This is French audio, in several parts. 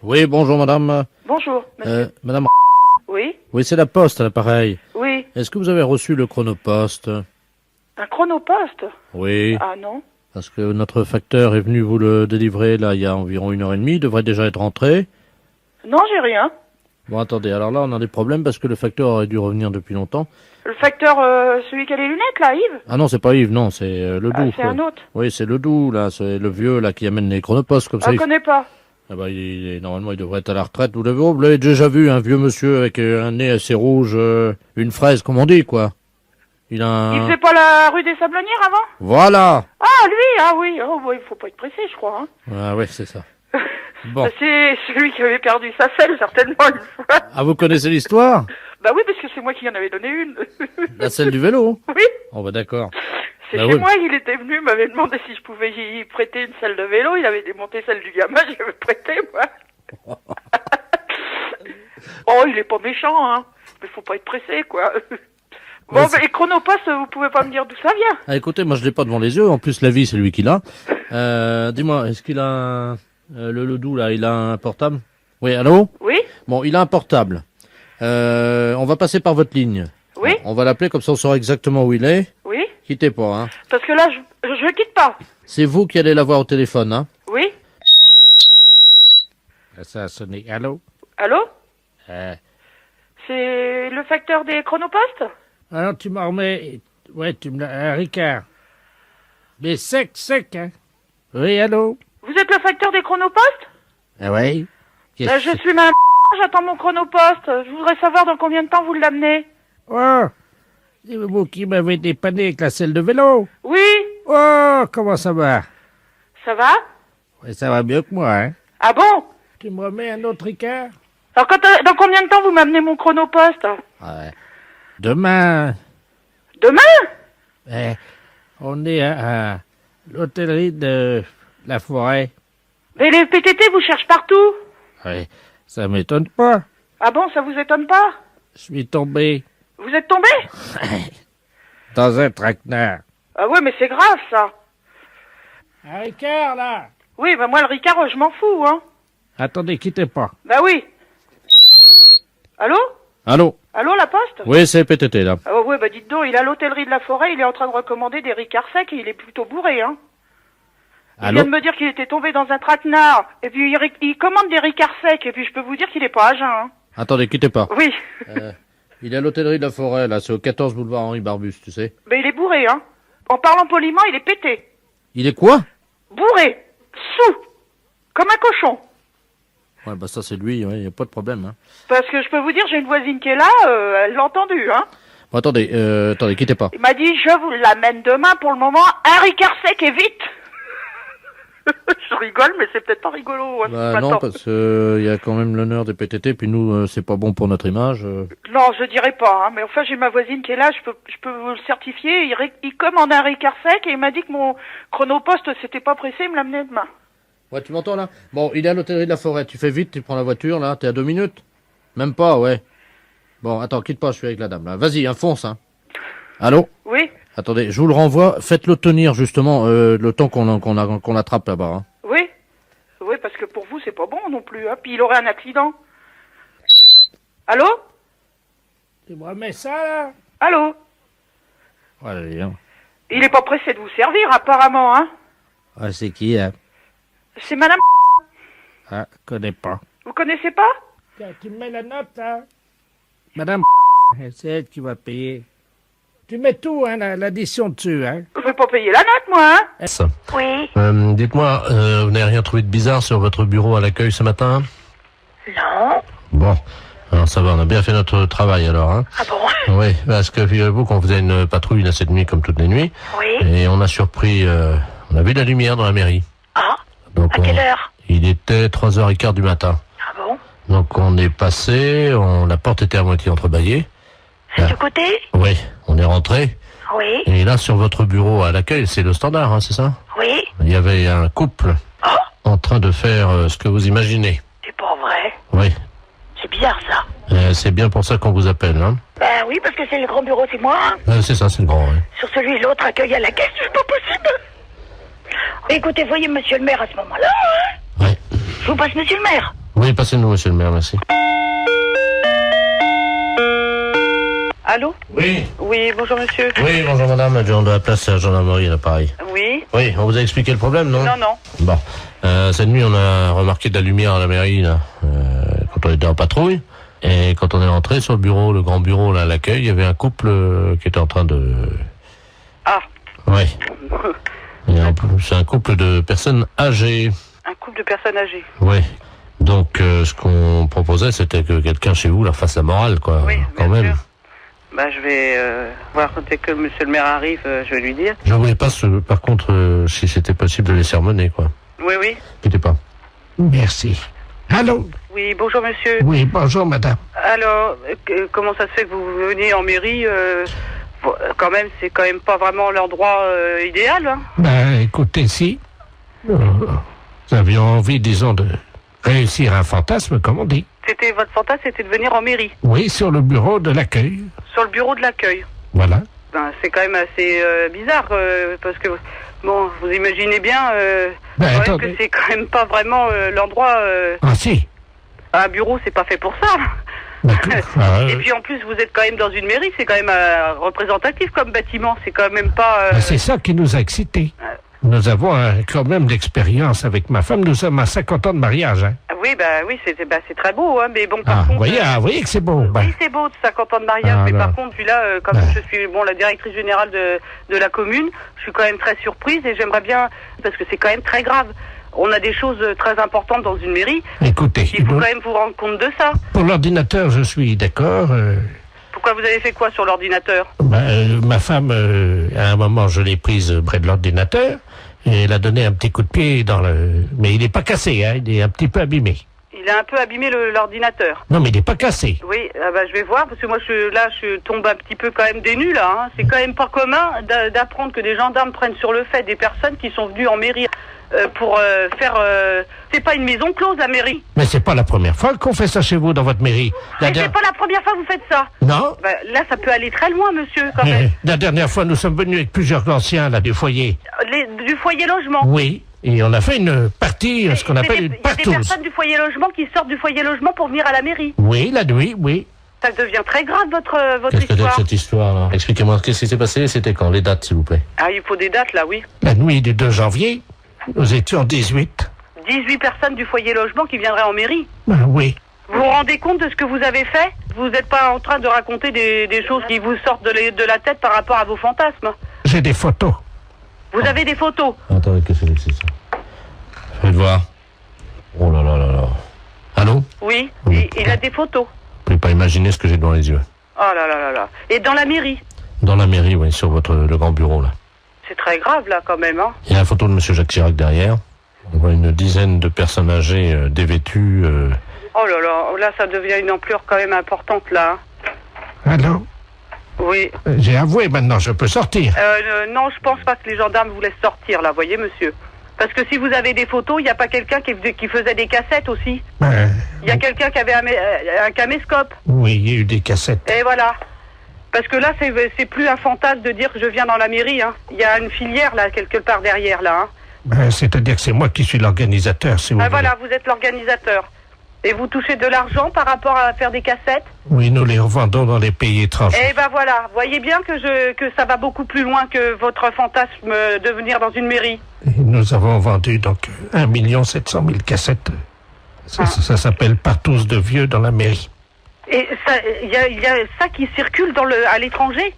Oui, bonjour madame. Bonjour, monsieur. Madame. Oui. Oui, c'est la poste à l'appareil. Oui. Est-ce que vous avez reçu le chronopost? Un chronopost? Oui. Ah non. Parce que notre facteur est venu vous le délivrer là il y a environ 1h30, il devrait déjà être rentré. Non, j'ai rien. Bon, attendez, alors là on a des problèmes parce que le facteur aurait dû revenir depuis longtemps. Le facteur, celui qui a les lunettes, là, Yves? Ah non, c'est pas Yves, non, c'est le Ah, doux. c'est un autre. Oui, c'est le doux, là, c'est le vieux là qui amène les chronopostes comme Ah, ça. je connais pas. Ah bah, normalement il devrait être à la retraite. Vous l'avez déjà vu, un vieux monsieur avec un nez assez rouge, une fraise comme on dit, quoi. Il a un... Il faisait pas la rue des Sablonnières avant? Voilà. Ah, lui, ah oui. Oh, bon, il faut pas être pressé, je crois, hein. Ah ouais, c'est ça. Bon. C'est celui qui avait perdu sa selle, certainement, une fois. Ah, vous connaissez l'histoire? Bah oui, parce que c'est moi qui en avais donné une. La selle du vélo? Oui. Oh bah d'accord. C'est Bah chez oui. moi, il était venu, m'avait demandé si je pouvais y prêter une selle de vélo. Il avait démonté celle du gamin, j'avais prêté, moi. Oh, il est pas méchant, hein. Mais faut pas être pressé, quoi. Bon, Ouais, bah, et Chronopost, vous pouvez pas me dire d'où ça vient? Ah, écoutez, moi je l'ai pas devant les yeux. En plus, la vie, c'est lui qui l'a. Dis-moi, est-ce qu'il a le doux là, il a un portable? Oui, allô? Oui? Bon, il a un portable. On va passer par votre ligne. Oui? On va l'appeler comme ça on saura exactement où il est. Oui? Quittez pas, hein. Parce que là, je quitte pas. C'est vous qui allez l'avoir au téléphone, hein. Oui? Ça a sonné. Allô? Allô? Euh, C'est le facteur des Chronopost? Alors tu m'en remets... Ouais, tu me l'as... Ricard. Mais sec, hein. Oui, allô? Vous êtes le facteur des Chronopost? Ah ouais? Je suis ma j'attends mon Chronopost. Je voudrais savoir dans combien de temps vous l'amenez. Oh! C'est vous qui m'avez dépanné avec la selle de vélo? Oui? Oh, comment ça va? Ça va? Ouais, ça va mieux que moi, hein. Ah bon? Tu me remets un autre Ricard? Alors dans combien de temps vous m'amenez mon Chronopost? Ouais. Demain, Demain? on est à l'hôtellerie de la forêt. Mais les PTT vous cherchent partout. Ouais, ça m'étonne pas. Ah bon, ça vous étonne pas? Je suis tombé Vous êtes tombé? dans un traquenard. Ah ouais, mais c'est grave ça. Un Ricard, là! Oui, bah moi le Ricard, je m'en fous, hein. Attendez, quittez pas. Bah oui. Allô? Allô? Allô, la poste? Oui, c'est PTT, là. Ah ouais, bah dites donc, il est à l'hôtellerie de la forêt, il est en train de recommander des Ricards secs et il est plutôt bourré, hein. Il Allô? vient de me dire qu'il était tombé dans un traquenard, et puis il commande des Ricards secs, et puis je peux vous dire qu'il est pas à jeun, hein. Attendez, quittez pas. Oui. Il est à l'hôtellerie de la forêt, là. C'est au 14 boulevard Henri Barbus, tu sais. Mais il est bourré, hein. En parlant poliment, il est pété. Il est quoi? Bourré. Sous. Comme un cochon. Ouais, bah ça, c'est lui, ouais, y a pas de problème, hein. Parce que je peux vous dire, j'ai une voisine qui est là, elle l'a entendu, hein. Bon, attendez, quittez pas. Il m'a dit, je vous l'amène demain, pour le moment, un Ricard sec et vite. Je rigole, mais c'est peut-être pas rigolo, hein, ce Bah matin. non, parce que y a quand même l'honneur des PTT, puis nous, c'est pas bon pour notre image. Non, je dirais pas, hein, mais enfin, j'ai ma voisine qui est là, je peux vous le certifier, il commande un Ricard sec, et il m'a dit que mon Chronopost, c'était pas pressé, il me l'amenait demain. Ouais, tu m'entends, là? Bon, il est à l'hôtellerie de la forêt. Tu fais vite, tu prends la voiture, là. T'es à 2 minutes? Même pas, ouais. Bon, attends, quitte pas, je suis avec la dame, là. Vas-y, fonce, hein. Allô? Oui? Attendez, je vous le renvoie. Faites-le tenir, justement, le temps qu'on l'attrape là-bas, hein. Oui? Oui, parce que pour vous, c'est pas bon non plus, hein, puis il aurait un accident. Allô? Tu me remets ça, là? Allô? Ouais, hein. Il est pas pressé de vous servir, apparemment, hein. Ouais, c'est qui, hein? C'est madame... Ah, connais pas. Vous connaissez pas? Tiens, tu me mets la note, hein? Madame, c'est elle qui va payer. Tu mets tout, hein, l'addition dessus, hein? Je vais pas payer la note, moi, hein. Oui. Dites-moi, vous n'avez rien trouvé de bizarre sur votre bureau à l'accueil ce matin? Non. Bon, alors ça va, on a bien fait notre travail alors, hein? Ah bon? Oui, parce que figurez-vous qu'on faisait une patrouille là cette nuit comme toutes les nuits, Oui. et on a surpris, on a vu la lumière dans la mairie. Ah. Donc À quelle heure? Il était 3h15 du matin. Ah bon? Donc on est passé, la porte était à moitié entrebâillée. C'est du côté? Oui, on est rentré, Oui. et là sur votre bureau à l'accueil, c'est le standard, hein, c'est ça? Oui. Il y avait un couple Oh. en train de faire ce que vous imaginez. C'est pas vrai. Oui. C'est bizarre, ça. C'est bien pour ça qu'on vous appelle, hein. Ben oui, parce que c'est le grand bureau, c'est moi, hein. C'est ça, c'est le grand, oui. Sur celui l'autre accueille à la caisse, c'est pas possible. Écoutez, voyez monsieur le maire à ce moment-là, hein. Ouais. Je vous passe monsieur le maire. Oui, passez-nous, monsieur le maire, merci. Allô? Oui. Oui, bonjour monsieur. Oui, bonjour madame, adjoint de la place à la gendarmerie, là, pareil. Oui. Oui, on vous a expliqué le problème, non? Non, non. Bon. Cette nuit, on a remarqué de la lumière à la mairie, là, quand on était en patrouille. Et quand on est rentré sur le bureau, le grand bureau, là, à l'accueil, il y avait un couple qui était en train de... Ah. Oui. C'est un couple de personnes âgées. Un couple de personnes âgées. Oui. Donc, ce qu'on proposait, c'était que quelqu'un chez vous leur fasse la morale, quoi. Oui, quand bien même. sûr. Bah, je vais voir dès que monsieur le maire arrive, je vais lui dire. Je voulais pas, par contre, si c'était possible de les sermonner, quoi. Oui, oui. Quittez pas. Merci. Allô? Oui, bonjour monsieur. Oui, bonjour madame. Alors, comment ça se fait que vous venez en mairie quand même, c'est quand même pas vraiment l'endroit idéal, hein? Ben, écoutez, si nous avions envie, disons, de réussir un fantasme, comme on dit. C'était votre fantasme, c'était de venir en mairie, Oui, sur le bureau de l'accueil. sur le bureau de l'accueil. Voilà. Ben, c'est quand même assez bizarre, parce que, bon, vous imaginez bien Ben, quand même attendez. que c'est quand même pas vraiment l'endroit... Ah si. un bureau, c'est pas fait pour ça. D'accord. Ah, Et puis en plus, vous êtes quand même dans une mairie, c'est quand même représentatif comme bâtiment, c'est quand même pas... ben, c'est ça qui nous a excités. Nous avons quand même l'expérience avec ma femme. Nous sommes à 50 ans de mariage. Hein. Oui, c'est très beau, hein, mais bon, par Ah, contre... vous voyez que c'est beau. Ben, Oui, c'est beau, 50 ans de mariage, Ah, mais là. par contre, puis là, comme Ben. je suis la directrice générale de la commune, je suis quand même très surprise et j'aimerais bien, parce que c'est quand même très grave. On a des choses très importantes dans une mairie, écoutez, il faut quand même vous rendre compte de ça. pour l'ordinateur, je suis d'accord. Pourquoi vous avez fait quoi sur l'ordinateur? Ma femme, à un moment, je l'ai prise près de l'ordinateur et elle a donné un petit coup de pied dans le... Mais il n'est pas cassé, hein, il est un petit peu abîmé. Il a un peu abîmé l'ordinateur. Non, mais il n'est pas cassé. Oui, je vais voir, parce que moi, je tombe un petit peu quand même des nues, là. Hein. C'est quand même pas commun d'apprendre que des gendarmes prennent sur le fait des personnes qui sont venues en mairie pour faire... C'est pas une maison close, la mairie. Mais c'est pas la première fois qu'on fait ça chez vous, dans votre mairie. Mais c'est pas la première fois que vous faites ça. Non. Là, ça peut aller très loin, monsieur, quand même. La dernière fois, nous sommes venus avec plusieurs anciens, là, du foyer. Du foyer logement. Oui. Et on a fait une partie, ce qu'on appelle une Il y a des partouze. personnes du foyer logement qui sortent du foyer logement pour venir à la mairie. Oui, la nuit, oui. Ça devient très grave, votre Qu'est-ce que c'est que histoire. cette histoire, là? Expliquez-moi, qu'est-ce qui s'est passé? C'était quand? Les dates, s'il vous plaît. Ah, il faut des dates, là, oui. La nuit du 2 janvier, nous étions 18. 18 personnes du foyer logement qui viendraient en mairie. Oui. Vous vous rendez compte de ce que vous avez fait? Vous n'êtes pas en train de raconter des choses qui vous sortent de la tête par rapport à vos fantasmes. J'ai des photos. Vous avez des photos. Attendez, qu'est-ce que c'est que ça? Faites voir. Oh là là là là. Allô? Oui, Oui. il a des photos. Vous pouvez pas imaginer ce que j'ai devant les yeux. Oh là là là là. Et dans la mairie? Dans la mairie, oui, sur le grand bureau, là. C'est très grave, là, quand même, hein. Il y a la photo de monsieur Jacques Chirac derrière. On voit une dizaine de personnes âgées, dévêtues. Oh là là, là, ça devient une ampleur quand même importante, là. Allô? Oui. J'ai avoué maintenant, je peux sortir. Non, je pense pas que les gendarmes vous laissent sortir, là, voyez, monsieur. Parce que si vous avez des photos, il n'y a pas quelqu'un qui faisait des cassettes aussi. Il y a quelqu'un qui avait un caméscope. Oui, il y a eu des cassettes. Et voilà. Parce que là, c'est plus un fantasme de dire que je viens dans la mairie, hein. Il y a une filière, là, quelque part derrière, là, hein. C'est-à-dire que c'est moi qui suis l'organisateur, si vous voulez. Voilà, vous êtes l'organisateur. Et vous touchez de l'argent par rapport à faire des cassettes? Oui, nous les revendons dans les pays étrangers. Eh ben voilà, voyez bien que ça va beaucoup plus loin que votre fantasme de venir dans une mairie. Et nous avons vendu donc 1 700 000 cassettes. Ça s'appelle partouze de vieux dans la mairie. Et il y a ça qui circule à l'étranger?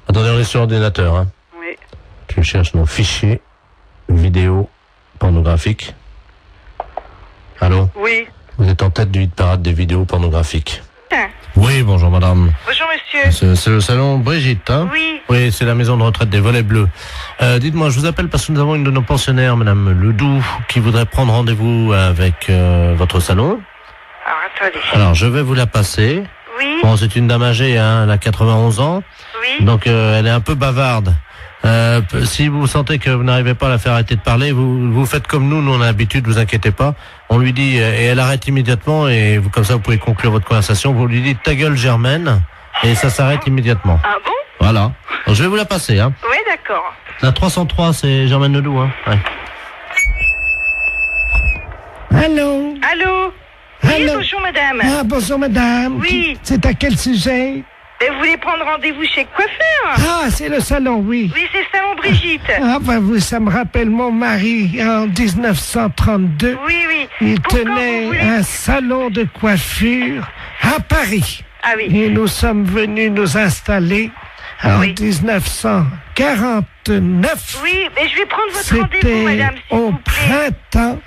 Attendez, on est sur ordinateur, hein. Oui. Je cherche nos fichiers vidéo pornographiques. Allô? Oui. Vous êtes en tête du hit parade des vidéos pornographiques. Hein. Oui, bonjour madame. Bonjour monsieur. C'est le salon Brigitte, hein? Oui. Oui, c'est la maison de retraite des Volets Bleus. Dites-moi, je vous appelle parce que nous avons une de nos pensionnaires, madame Ledoux, qui voudrait prendre rendez-vous avec votre salon. Alors attendez. Alors, je vais vous la passer. Oui. Bon, c'est une dame âgée, hein, elle a 91 ans. Oui. Donc, elle est un peu bavarde. Si vous sentez que vous n'arrivez pas à la faire arrêter de parler, vous faites comme nous on a l'habitude, vous inquiétez pas. On lui dit, et elle arrête immédiatement, et comme ça vous pouvez conclure votre conversation, vous lui dites ta gueule Germaine, et ça s'arrête immédiatement. Ah bon? Voilà. Donc, je vais vous la passer, hein. Oui, d'accord. La 303, c'est Germaine Ledoux, hein. Ouais. Allô? Allô? Allô? bonjour madame. Ah, bonjour madame. Oui. C'est à quel sujet? Vous voulez prendre rendez-vous chez le coiffeur? Ah, c'est le salon, oui. Oui, c'est le salon Brigitte. Ah, bah, ça me rappelle mon mari en 1932. Oui, oui. Il Pourquoi tenait vous voulez- un salon de coiffure à Paris. Ah oui. Et nous sommes venus nous installer en Oui. 1949. Oui, mais je vais prendre votre rendez-vous, C'était madame, s'il au vous plaît. printemps.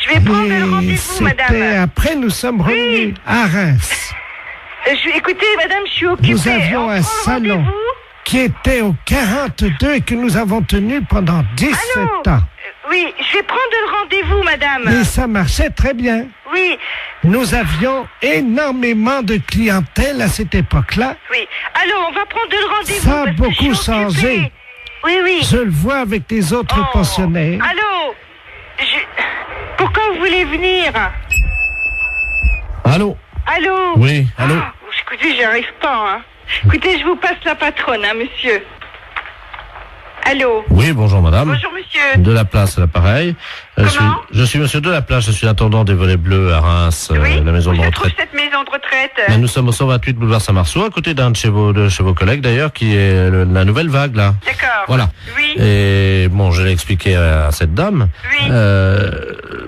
Je vais prendre le Et rendez-vous, c'était madame. après, nous sommes revenus à Reims. Écoutez, madame, je suis occupée. Nous avions On un prend le salon rendez-vous? qui était au 42 et que nous avons tenu pendant 17 Allô? ans. Oui, je vais prendre le rendez-vous, madame. Et ça marchait très bien. Oui, Nous avions énormément de clientèle à cette époque-là. oui. Allô, on va prendre le rendez-vous. Ça a parce que beaucoup je suis occupée. changé. Oui, oui. Je le vois avec les autres Oh. pensionnaires. Allô? Pourquoi vous voulez venir? Allô? Allô? Oui, allô? Ah, écoutez, j'y arrive pas, hein. Écoutez, je vous passe la patronne, hein, monsieur. Allô? Oui, bonjour madame. Bonjour, monsieur. De la place, à l'appareil. Comment? Je suis monsieur de la place, je suis intendant des volets bleus à Reims, Oui, la maison de où se trouve retraite. cette maison de retraite? Mais nous sommes au 128 boulevard Saint-Marceau, à côté d'un de chez vos collègues d'ailleurs, qui est la nouvelle vague là. D'accord. Voilà. Oui. Et bon, je l'ai expliqué à cette dame. Oui.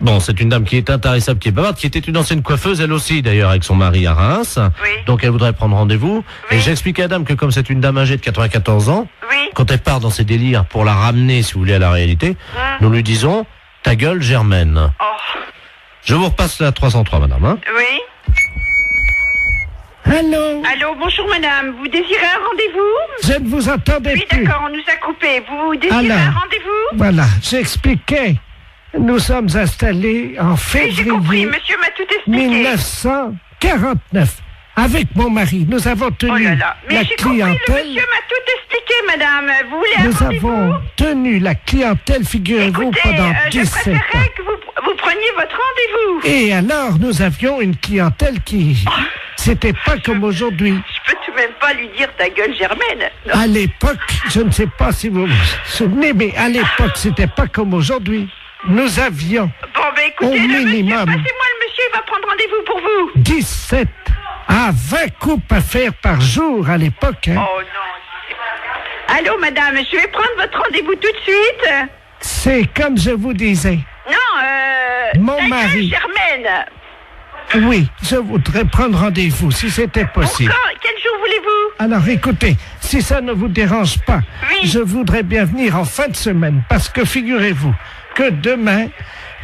Bon, c'est une dame qui est intarissable, qui est bavarde, qui était une ancienne coiffeuse, elle aussi d'ailleurs, avec son mari à Reims. Oui. Donc elle voudrait prendre rendez-vous. Oui. Et j'ai expliqué à la dame que comme c'est une dame âgée de 94 ans, Oui. quand elle part dans ses délires pour la ramener, si vous voulez, à la réalité, nous lui disons ta gueule Germaine. Oh. Je vous repasse la 303, madame. Hein. Oui. Allô? Allô, bonjour madame. Vous désirez un rendez-vous? Je ne vous entendais Oui, plus. d'accord, on nous a coupé. Vous désirez Alors. un rendez-vous? Voilà, j'expliquais. Nous sommes installés en Oui, j'ai compris. février Monsieur m'a tout expliqué. 1949. Avec mon mari, nous avons tenu Oh là là. Mais la j'ai compris, le clientèle. monsieur m'a tout expliqué, madame. Vous voulez un Nous rendez-vous? avons tenu la clientèle, figurez-vous, Écoutez, pendant je 17 ans. préférerais que vous preniez votre rendez-vous. Et alors, nous avions une clientèle qui... C'était pas comme aujourd'hui. Je peux tout de même pas lui dire ta gueule Germaine. Non. À l'époque, je ne sais pas si vous vous souvenez, mais à l'époque, c'était pas comme aujourd'hui. Nous avions Bon, ben écoutez, Au le monsieur, minimum. passez-moi le monsieur, il va prendre rendez-vous pour vous. 17 à 20 coupes à faire par jour à l'époque. Hein. Oh non. Allô, madame, je vais prendre votre rendez-vous tout de suite. C'est comme je vous disais. Non, Mon ta gueule mari. Germaine. Oui, je voudrais prendre rendez-vous si c'était possible. Quand? Quel jour voulez-vous? Alors écoutez, si ça ne vous dérange pas, Oui. je voudrais bien venir en fin de semaine parce que figurez-vous que demain,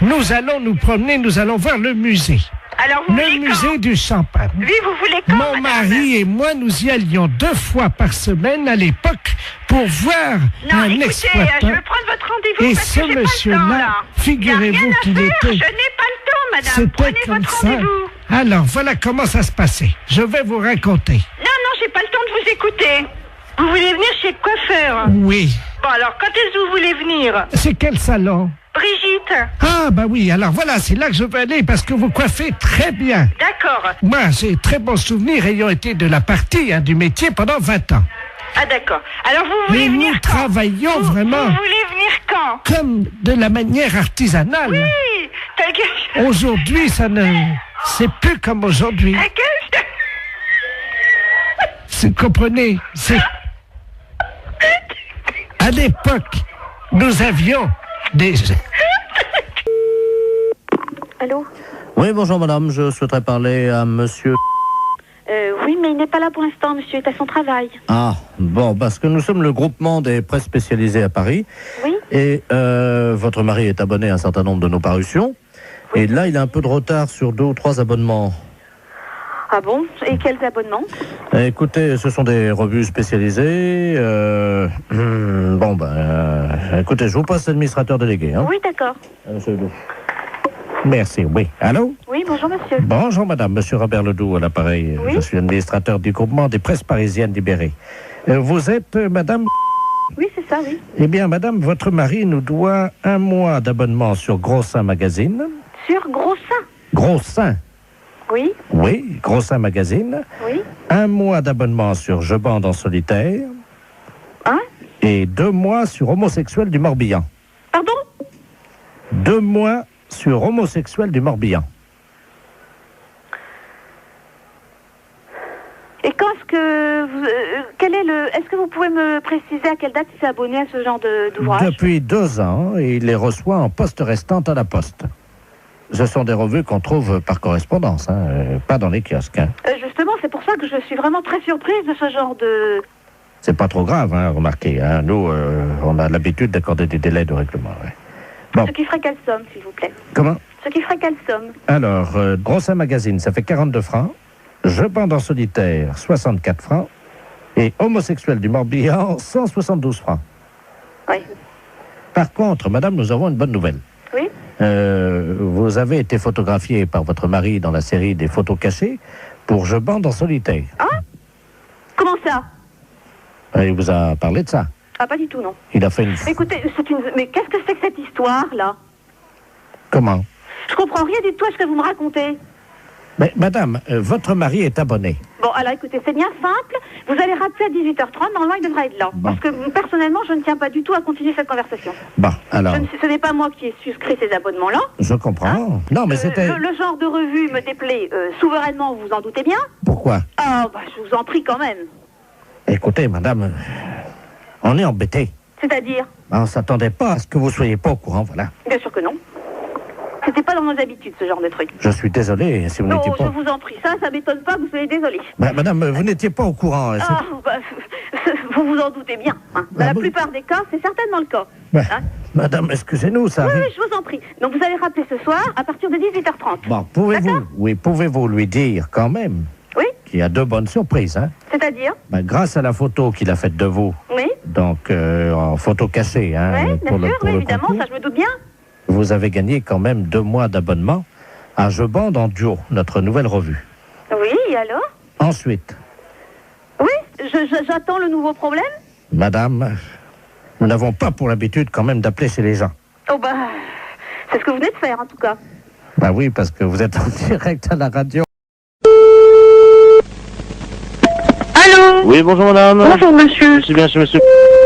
nous allons nous promener, nous allons voir le musée. Alors, vous Le voulez musée quand? du champagne. Oui, vous voulez quand, Mon madame? mari et moi, nous y allions 2 fois par semaine à l'époque pour voir Non, un écoutez, exploitant. je vais prendre votre rendez-vous Et parce ce que j'ai pas le monsieur-là, temps, là. figurez-vous Y a rien à qu'il faire, était- Je n'ai pas le temps, madame. C'était Prenez comme votre ça. rendez-vous. Alors, voilà comment ça se passait. Je vais vous raconter. Non, j'ai pas le temps de vous écouter. Vous voulez venir chez le coiffeur? Oui. Bon, alors, quand est-ce que vous voulez venir? C'est quel salon? Brigitte. Ah, bah oui, alors voilà, c'est là que je veux aller parce que vous coiffez très bien. D'accord. Moi, j'ai très bons souvenirs ayant été de la partie, du métier pendant 20 ans. Ah, d'accord. Alors, vous voulez Et venir nous quand? travaillons Vous vraiment voulez venir quand? comme de la manière artisanale. Oui, ta gueule. Aujourd'hui, ça ne... C'est plus comme aujourd'hui. Ta gueule. Vous comprenez? C'est... À l'époque, nous avions des... Allô? Oui, bonjour madame, je souhaiterais parler à monsieur... Oui, mais il n'est pas là pour l'instant, monsieur est à son travail. Ah, bon, parce que nous sommes le groupement des presses spécialisées à Paris. Oui? Et votre mari est abonné à un certain nombre de nos parutions. Et là, il a un peu de retard sur 2 ou 3 abonnements. Ah bon? Et quels abonnements? Écoutez, ce sont des revues spécialisées. Bon, écoutez, je vous passe l'administrateur délégué. Hein. Oui, d'accord. Monsieur Ledoux. Merci, oui. Allô? Oui, bonjour, monsieur. Bonjour madame, monsieur Robert Ledoux à l'appareil. Oui. Je suis administrateur du groupement des presses parisiennes libérées. Vous êtes madame... Oui, c'est ça, oui. Eh bien madame, votre mari nous doit 1 mois d'abonnement sur Gros Seins Magazine. Sur Gros Sein? Gros Seins, Oui, oui, Gros Seins Magazine. oui. 1 mois d'abonnement sur Je bande en solitaire. Hein? Et 2 mois sur Homosexuel du Morbihan. Pardon? 2 mois sur Homosexuel du Morbihan. pouvez me préciser à quelle date il s'est abonné à ce genre d'ouvrage? Depuis 2 ans, et il les reçoit en poste restante à la poste. Ce sont des revues qu'on trouve par correspondance, pas dans les kiosques. Justement, c'est pour ça que je suis vraiment très surprise de ce genre de... C'est pas trop grave, remarquez. Nous, on a l'habitude d'accorder des délais de règlement. Ouais. Bon. Ce qui ferait quelle somme, s'il vous plaît? Comment? Ce qui ferait quelle somme? Alors, Grossin Magazine, ça fait 42 francs. Je bande en solitaire, 64 francs. Et Homosexuel du Morbihan, 172 francs. Oui. Par contre, madame, nous avons une bonne nouvelle. Oui? Vous avez été photographiée par votre mari dans la série des photos cachées pour Je bande en solitaire. Ah? Comment ça? Il vous a parlé de ça? Ah, pas du tout, non. Il a fait une... Écoutez, mais qu'est-ce que c'est que cette histoire-là? Comment? Je comprends rien du tout à ce que vous me racontez. Mais madame, votre mari est abonné. Bon, alors écoutez, c'est bien simple. Vous allez rappeler à 18h30, normalement il devrait être là. Bon. Parce que personnellement, je ne tiens pas du tout à continuer cette conversation. Bon, alors... Ce n'est pas moi qui ai souscrit ces abonnements-là. Je comprends. Non, mais c'était... Le genre de revue me déplaît souverainement, vous en doutez bien. Pourquoi? Ah, bah je vous en prie quand même. Écoutez, madame, on est embêtés. C'est-à-dire? On ne s'attendait pas à ce que vous soyez pas au courant, voilà. Bien sûr que non. C'était pas dans nos habitudes, ce genre de truc. Je suis désolé si vous Non, n'étiez je pas... vous en prie, ça m'étonne pas que vous soyez désolé. Madame, vous n'étiez pas au courant. Ah, bah, vous vous en doutez bien. Dans la plupart des cas, c'est certainement le cas. Madame, excusez-nous, ça Oui, arrive. oui, je vous en prie. Donc vous allez rappeler ce soir à partir de 18h30. Bon, pouvez-vous lui dire quand même Oui. qu'il y a 2 bonnes surprises, C'est-à-dire? Grâce à la photo qu'il a faite de vous, Oui. donc en photo cachée, Oui, bien sûr, oui, évidemment, concours, ça je me doute bien. vous avez gagné quand même 2 mois d'abonnement à Je bande en duo, notre nouvelle revue. Oui, et alors? Ensuite, Oui, j'attends le nouveau problème. madame, nous n'avons pas pour l'habitude quand même d'appeler chez les gens. Oh bah, c'est ce que vous venez de faire en tout cas. Bah oui, parce que vous êtes en direct à la radio. Allô? Oui, bonjour madame. Bonjour monsieur. Je suis bien chez monsieur.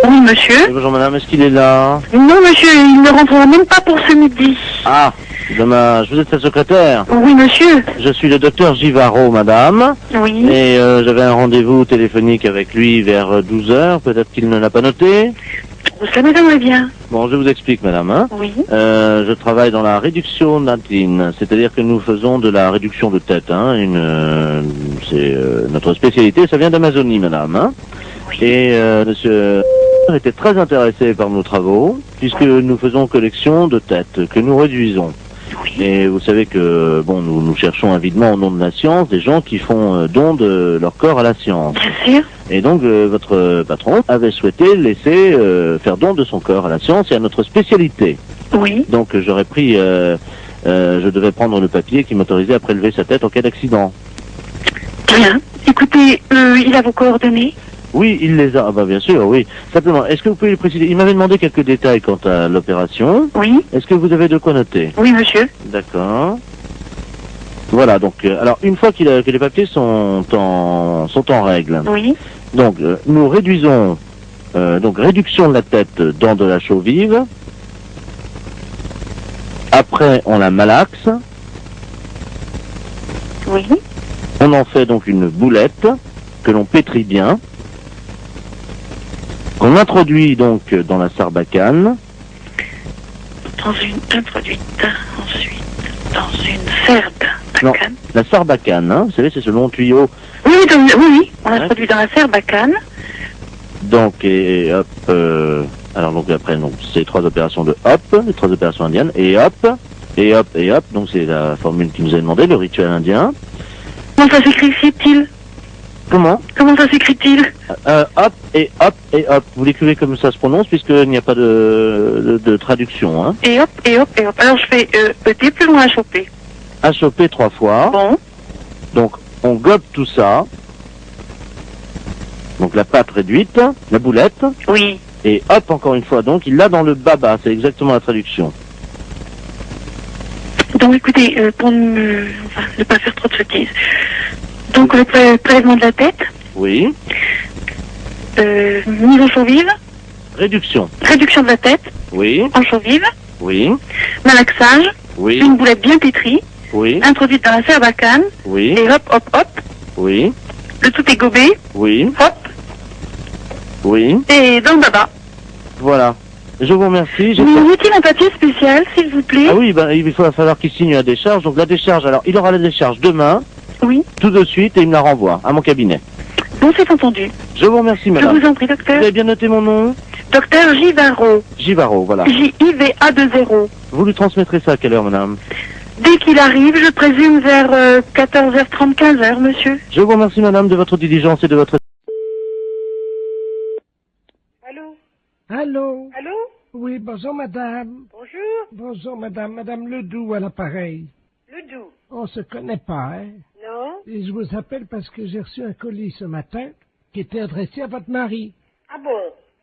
Oui monsieur. Oui, bonjour madame, est-ce qu'il est là? Non monsieur, il ne rentrera même pas pour ce midi. Ah, dommage, vous êtes sa secrétaire? Oui monsieur. Je suis le docteur Givaro, madame. Oui. Et j'avais un rendez-vous téléphonique avec lui vers 12h, peut-être qu'il ne l'a pas noté. Ça m'étonnerait bien. Bon, je vous explique madame. Oui. Je travaille dans la réduction natine, c'est-à-dire que nous faisons de la réduction de tête. C'est notre spécialité, ça vient d'Amazonie madame. Oui. Et monsieur était très intéressé par nos travaux, puisque nous faisons collection de têtes, que nous réduisons. Et vous savez que, bon, nous cherchons avidement au nom de la science des gens qui font don de leur corps à la science. Bien sûr. Et donc, votre patron avait souhaité laisser faire don de son corps à la science et à notre spécialité. Oui. Donc, j'aurais pris, je devais prendre le papier qui m'autorisait à prélever sa tête en cas d'accident. Bien. Écoutez, il a vos coordonnées? Oui, il les a. Ah bah bien sûr, oui. Simplement, est-ce que vous pouvez lui préciser? Il m'avait demandé quelques détails quant à l'opération. Oui. Est-ce que vous avez de quoi noter? Oui monsieur. D'accord. Voilà, donc, alors, une fois que les papiers sont en règle, Oui. donc, nous réduisons, donc, réduction de la tête dans de la chaux vive. Après, on la malaxe. Oui. On en fait donc une boulette que l'on pétrit bien. Qu'on introduit donc dans la sarbacane. Introduite ensuite dans une sarbacane. Non, la sarbacane, vous savez, c'est ce long tuyau. Oui, oui, on introduit dans la sarbacane. Donc, et hop, alors donc après, donc, c'est 3 opérations de hop, les 3 opérations indiennes, et hop, et hop, et hop, donc c'est la formule qui nous a demandé, le rituel indien. Comment ça s'écrit-il? Comment ça s'écrit-il? Hop, et hop, et hop. Vous l'écrivez comme ça se prononce, puisqu'il n'y a pas de traduction, hein. Et hop, et hop, et hop. Alors je fais ET plus loin à choper. À choper 3 fois. Bon. Donc, on gobe tout ça. Donc la pâte réduite, la boulette. Oui. Et hop, encore une fois. Donc, il l'a dans le baba, c'est exactement la traduction. Donc écoutez, pour ne pas faire trop de sottises. Donc le prélèvement de la tête. Oui. Mise en chaux vive. Réduction. Réduction de la tête. Oui. En chaux vive. Oui. Malaxage. Oui. Une boulette bien pétrie. Oui. Introduite dans la sarbacane. Oui. Et hop, hop, hop. Oui. Le tout est gobé. Oui. Hop. Oui. Et dans le baba. Voilà. Je vous remercie. Vous est-il un papier spécial, s'il vous plaît? Ah oui, ben, il va falloir qu'il signe la décharge. Donc la décharge, alors il aura la décharge demain. Oui. Tout de suite et il me la renvoie à mon cabinet. Bon, c'est entendu. Je vous remercie, madame. Je vous en prie, docteur. Vous avez bien noté mon nom? Docteur Givaro. Givaro, voilà. J-I-V-A-2-0. Vous lui transmettrez ça à quelle heure, madame? Dès qu'il arrive, je présume vers 14h30, 15h, monsieur. Je vous remercie, madame, de votre diligence et de votre... Allô? Allô? Allô? Oui, bonjour madame. Bonjour? Bonjour madame, madame Ledoux à l'appareil. Ledoux? On se connaît pas, hein? Non? Et je vous appelle parce que j'ai reçu un colis ce matin qui était adressé à votre mari. Ah bon?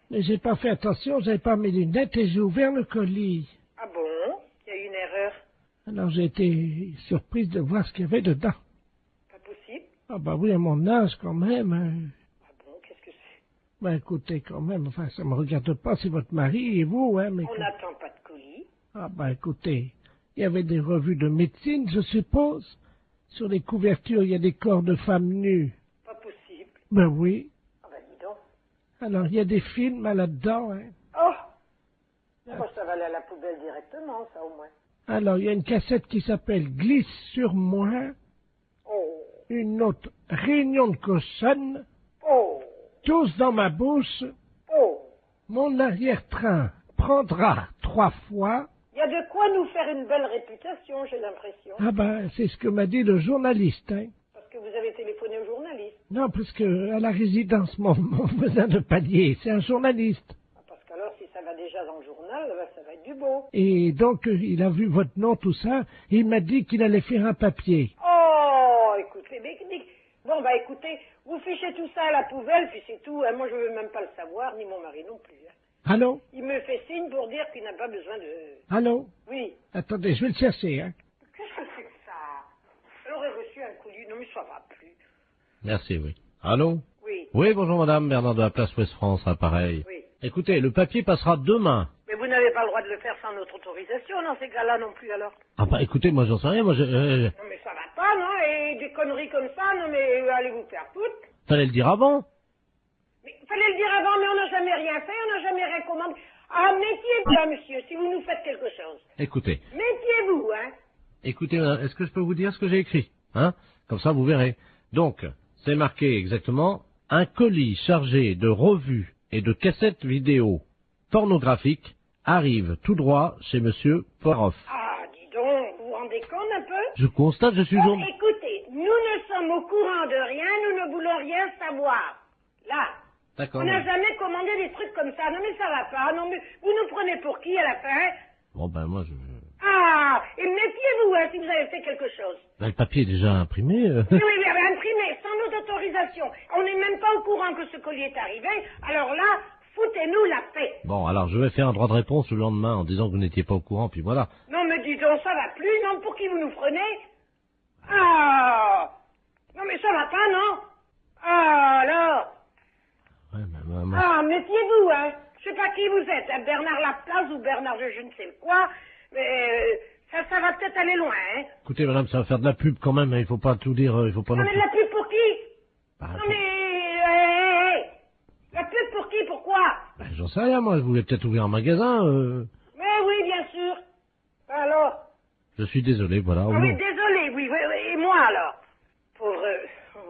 Mais j'ai pas fait attention, j'avais pas mes lunettes et j'ai ouvert le colis. Ah bon? Il y a eu une erreur. Alors j'ai été surprise de voir ce qu'il y avait dedans. Pas possible? Ah bah oui, à mon âge quand même. Hein. Ah bon, qu'est-ce que c'est? Ben écoutez quand même, enfin ça me regarde pas, c'est votre mari et vous, hein, mais... On n'attend pas de colis. Ah ben écoutez, il y avait des revues de médecine, je suppose. Sur les couvertures, il y a des corps de femmes nues. Pas possible. Ben oui. Ah bah dis donc. Alors il y a des films là-dedans, hein. Oh! Moi, ça va aller à la poubelle directement, ça au moins. Alors il y a une cassette qui s'appelle Glisse sur moi, Oh! une autre Réunion de cochonne, Oh! tous dans ma bouche, Oh! mon arrière-train prendra 3 fois. Il y a de quoi nous faire une belle réputation, j'ai l'impression. Ah ben, c'est ce que m'a dit le journaliste, hein. Parce que vous avez téléphoné au journaliste. Non, parce que à la résidence, mon voisin de palier, c'est un journaliste. Ah, parce qu'alors, si ça va déjà dans le journal, ben, ça va être du beau. Et donc, il a vu votre nom, tout ça, et il m'a dit qu'il allait faire un papier. Oh, écoutez, bon, bah écoutez, vous fichez tout ça à la poubelle, puis c'est tout. Hein. Moi, je veux même pas le savoir, ni mon mari non plus. Hein. Allô? Il me fait signe pour dire qu'il n'a pas besoin de... Allô? Oui. Attendez, je vais le chercher, hein. Qu'est-ce que c'est que ça? Elle aurait reçu un colis. Non, mais ça va plus. Merci, oui. Allô? Oui. Oui, bonjour madame, Bernard de la place Ouest France, appareil. Oui. Écoutez, le papier passera demain. Mais vous n'avez pas le droit de le faire sans notre autorisation, dans ces cas-là non plus, alors. Ah bah écoutez, moi j'en sais rien, moi je... Non, mais ça va pas, non? Et des conneries comme ça, non, mais allez vous faire foutre. Fallait le dire avant. Mais fallait le dire avant, mais on n'a jamais rien fait, on n'a jamais rien commandé. Ah, méfiez-vous, là, monsieur, si vous nous faites quelque chose. Écoutez, Méfiez-vous, hein. écoutez, madame, est-ce que je peux vous dire ce que j'ai écrit? Hein? Comme ça, vous verrez. Donc, c'est marqué exactement, un colis chargé de revues et de cassettes vidéo pornographiques arrive tout droit chez monsieur Poiroff. Ah, dis donc, vous vous rendez compte un peu? Je constate, je suis Bon, journaliste. écoutez, nous ne sommes au courant de rien, nous ne voulons rien savoir. Là. D'accord. On n'a jamais commandé des trucs comme ça. Non, mais ça va pas. Non, mais vous nous prenez pour qui à la fin? Bon ben moi je... Ah, et méfiez-vous, hein, si vous avez fait quelque chose. Ben, le papier est déjà imprimé. Oui, oui, imprimé, sans notre autorisation. On n'est même pas au courant que ce colis est arrivé. Alors là, foutez-nous la paix. Bon, alors je vais faire un droit de réponse le lendemain en disant que vous n'étiez pas au courant, puis voilà. Non, mais dis donc, ça va plus, non? Pour qui vous nous prenez? Ah! Non, mais ça va pas, non? Ah, alors? Ouais, mais, Ah, méfiez-vous, hein. Je sais pas qui vous êtes, hein, Bernard Laplace ou Bernard je ne sais quoi, mais ça va peut-être aller loin, hein. Écoutez, madame, ça va faire de la pub quand même, hein, il faut pas tout dire, il faut pas Non, non mais plus... de la pub pour qui? Bah, Non, faut- mais... La pub pour qui? Pourquoi? Ben, j'en sais rien, moi, je voulais peut-être ouvrir un magasin, Mais oui, bien sûr. Alors? Je suis désolé, voilà. au Ah oui, nom- désolé, oui, et moi alors? Pauvre...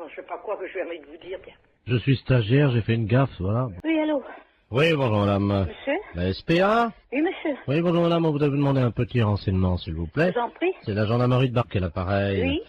je sais pas quoi que je vais envie de vous dire, tiens. Je suis stagiaire, j'ai fait une gaffe, voilà. Oui, allô? Oui, bonjour madame. Monsieur? La SPA? Oui, monsieur. Oui, bonjour madame, on voudrait vous demander un petit renseignement, s'il vous plaît. Je vous en prie. C'est la gendarmerie de Barquet, l'appareil. Oui.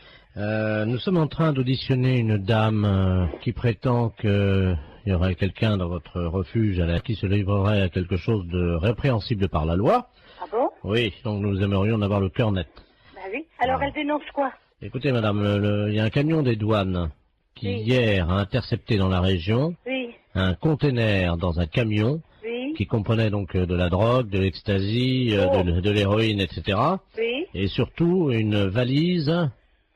Nous sommes en train d'auditionner une dame qui prétend qu'il y aurait quelqu'un dans votre refuge qui se livrerait à quelque chose de répréhensible par la loi. Ah bon? Oui, donc nous aimerions en avoir le cœur net. Bah oui. Alors elle dénonce quoi? Écoutez madame, il y a un camion des douanes qui Oui. hier a intercepté dans la région Oui. un conteneur dans un camion Oui. qui comprenait donc de la drogue, de l'ecstasy, Oh. de l'héroïne, etc. Oui. Et surtout une valise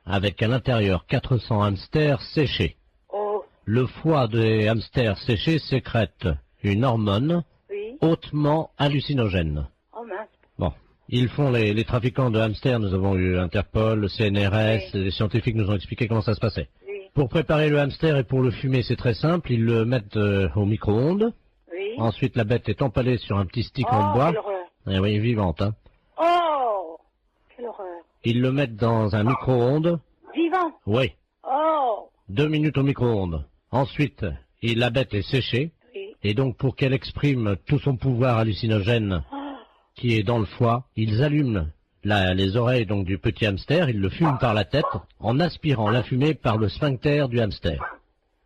avec à l'intérieur 400 hamsters séchés. Oh. Le foie des hamsters séchés sécrète une hormone Oui. hautement hallucinogène. Oh mince. Bon, ils font les trafiquants de hamsters, nous avons eu Interpol, le CNRS, Oui. les scientifiques nous ont expliqué comment ça se passait. Oui. Pour préparer le hamster et pour le fumer, c'est très simple. Ils le mettent au micro-ondes. Oui. Ensuite, la bête est empalée sur un petit stick en bois. Quelle horreur. Eh oui, vivante, hein. Oh, quelle horreur. Ils le mettent dans un micro-ondes. Vivant. Oui. Oh. 2 minutes au micro-ondes. Ensuite, la bête est séchée. Oui. Et donc, pour qu'elle exprime tout son pouvoir hallucinogène qui est dans le foie, ils allument les oreilles donc du petit hamster, ils le fument par la tête en aspirant la fumée par le sphincter du hamster.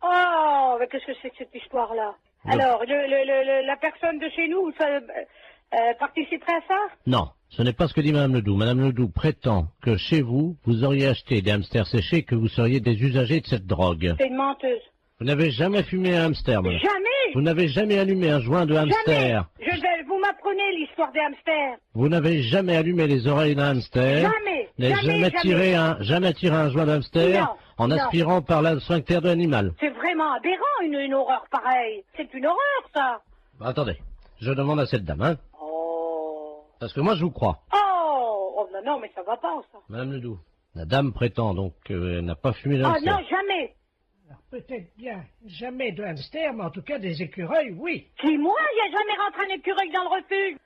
Oh, mais qu'est-ce que c'est que cette histoire-là? Alors, la personne de chez nous, ça, participerait à ça? Non, ce n'est pas ce que dit Madame Ledoux. Madame Ledoux prétend que chez vous, vous auriez acheté des hamsters séchés et que vous seriez des usagers de cette drogue. C'est une menteuse. Vous n'avez jamais fumé un hamster, madame. Jamais. Vous n'avez jamais allumé un joint de hamster. Jamais. Vous m'apprenez l'histoire des hamsters. Vous n'avez jamais allumé les oreilles d'un hamster. Jamais. Jamais tiré un joint de hamster en aspirant par le sphincter de l'animal. C'est vraiment aberrant, une horreur pareille. C'est une horreur, ça. Bah, attendez, je demande à cette dame, hein. Oh. Parce que moi, je vous crois. Oh, non, mais ça va pas, ça. Madame Ledoux, la dame prétend donc qu'elle n'a pas fumé de Ah hamster. non, jamais. Alors, peut-être bien jamais de hamster, mais en tout cas des écureuils, oui. Qui, moi, il n'y a jamais rentré un écureuil dans le refuge.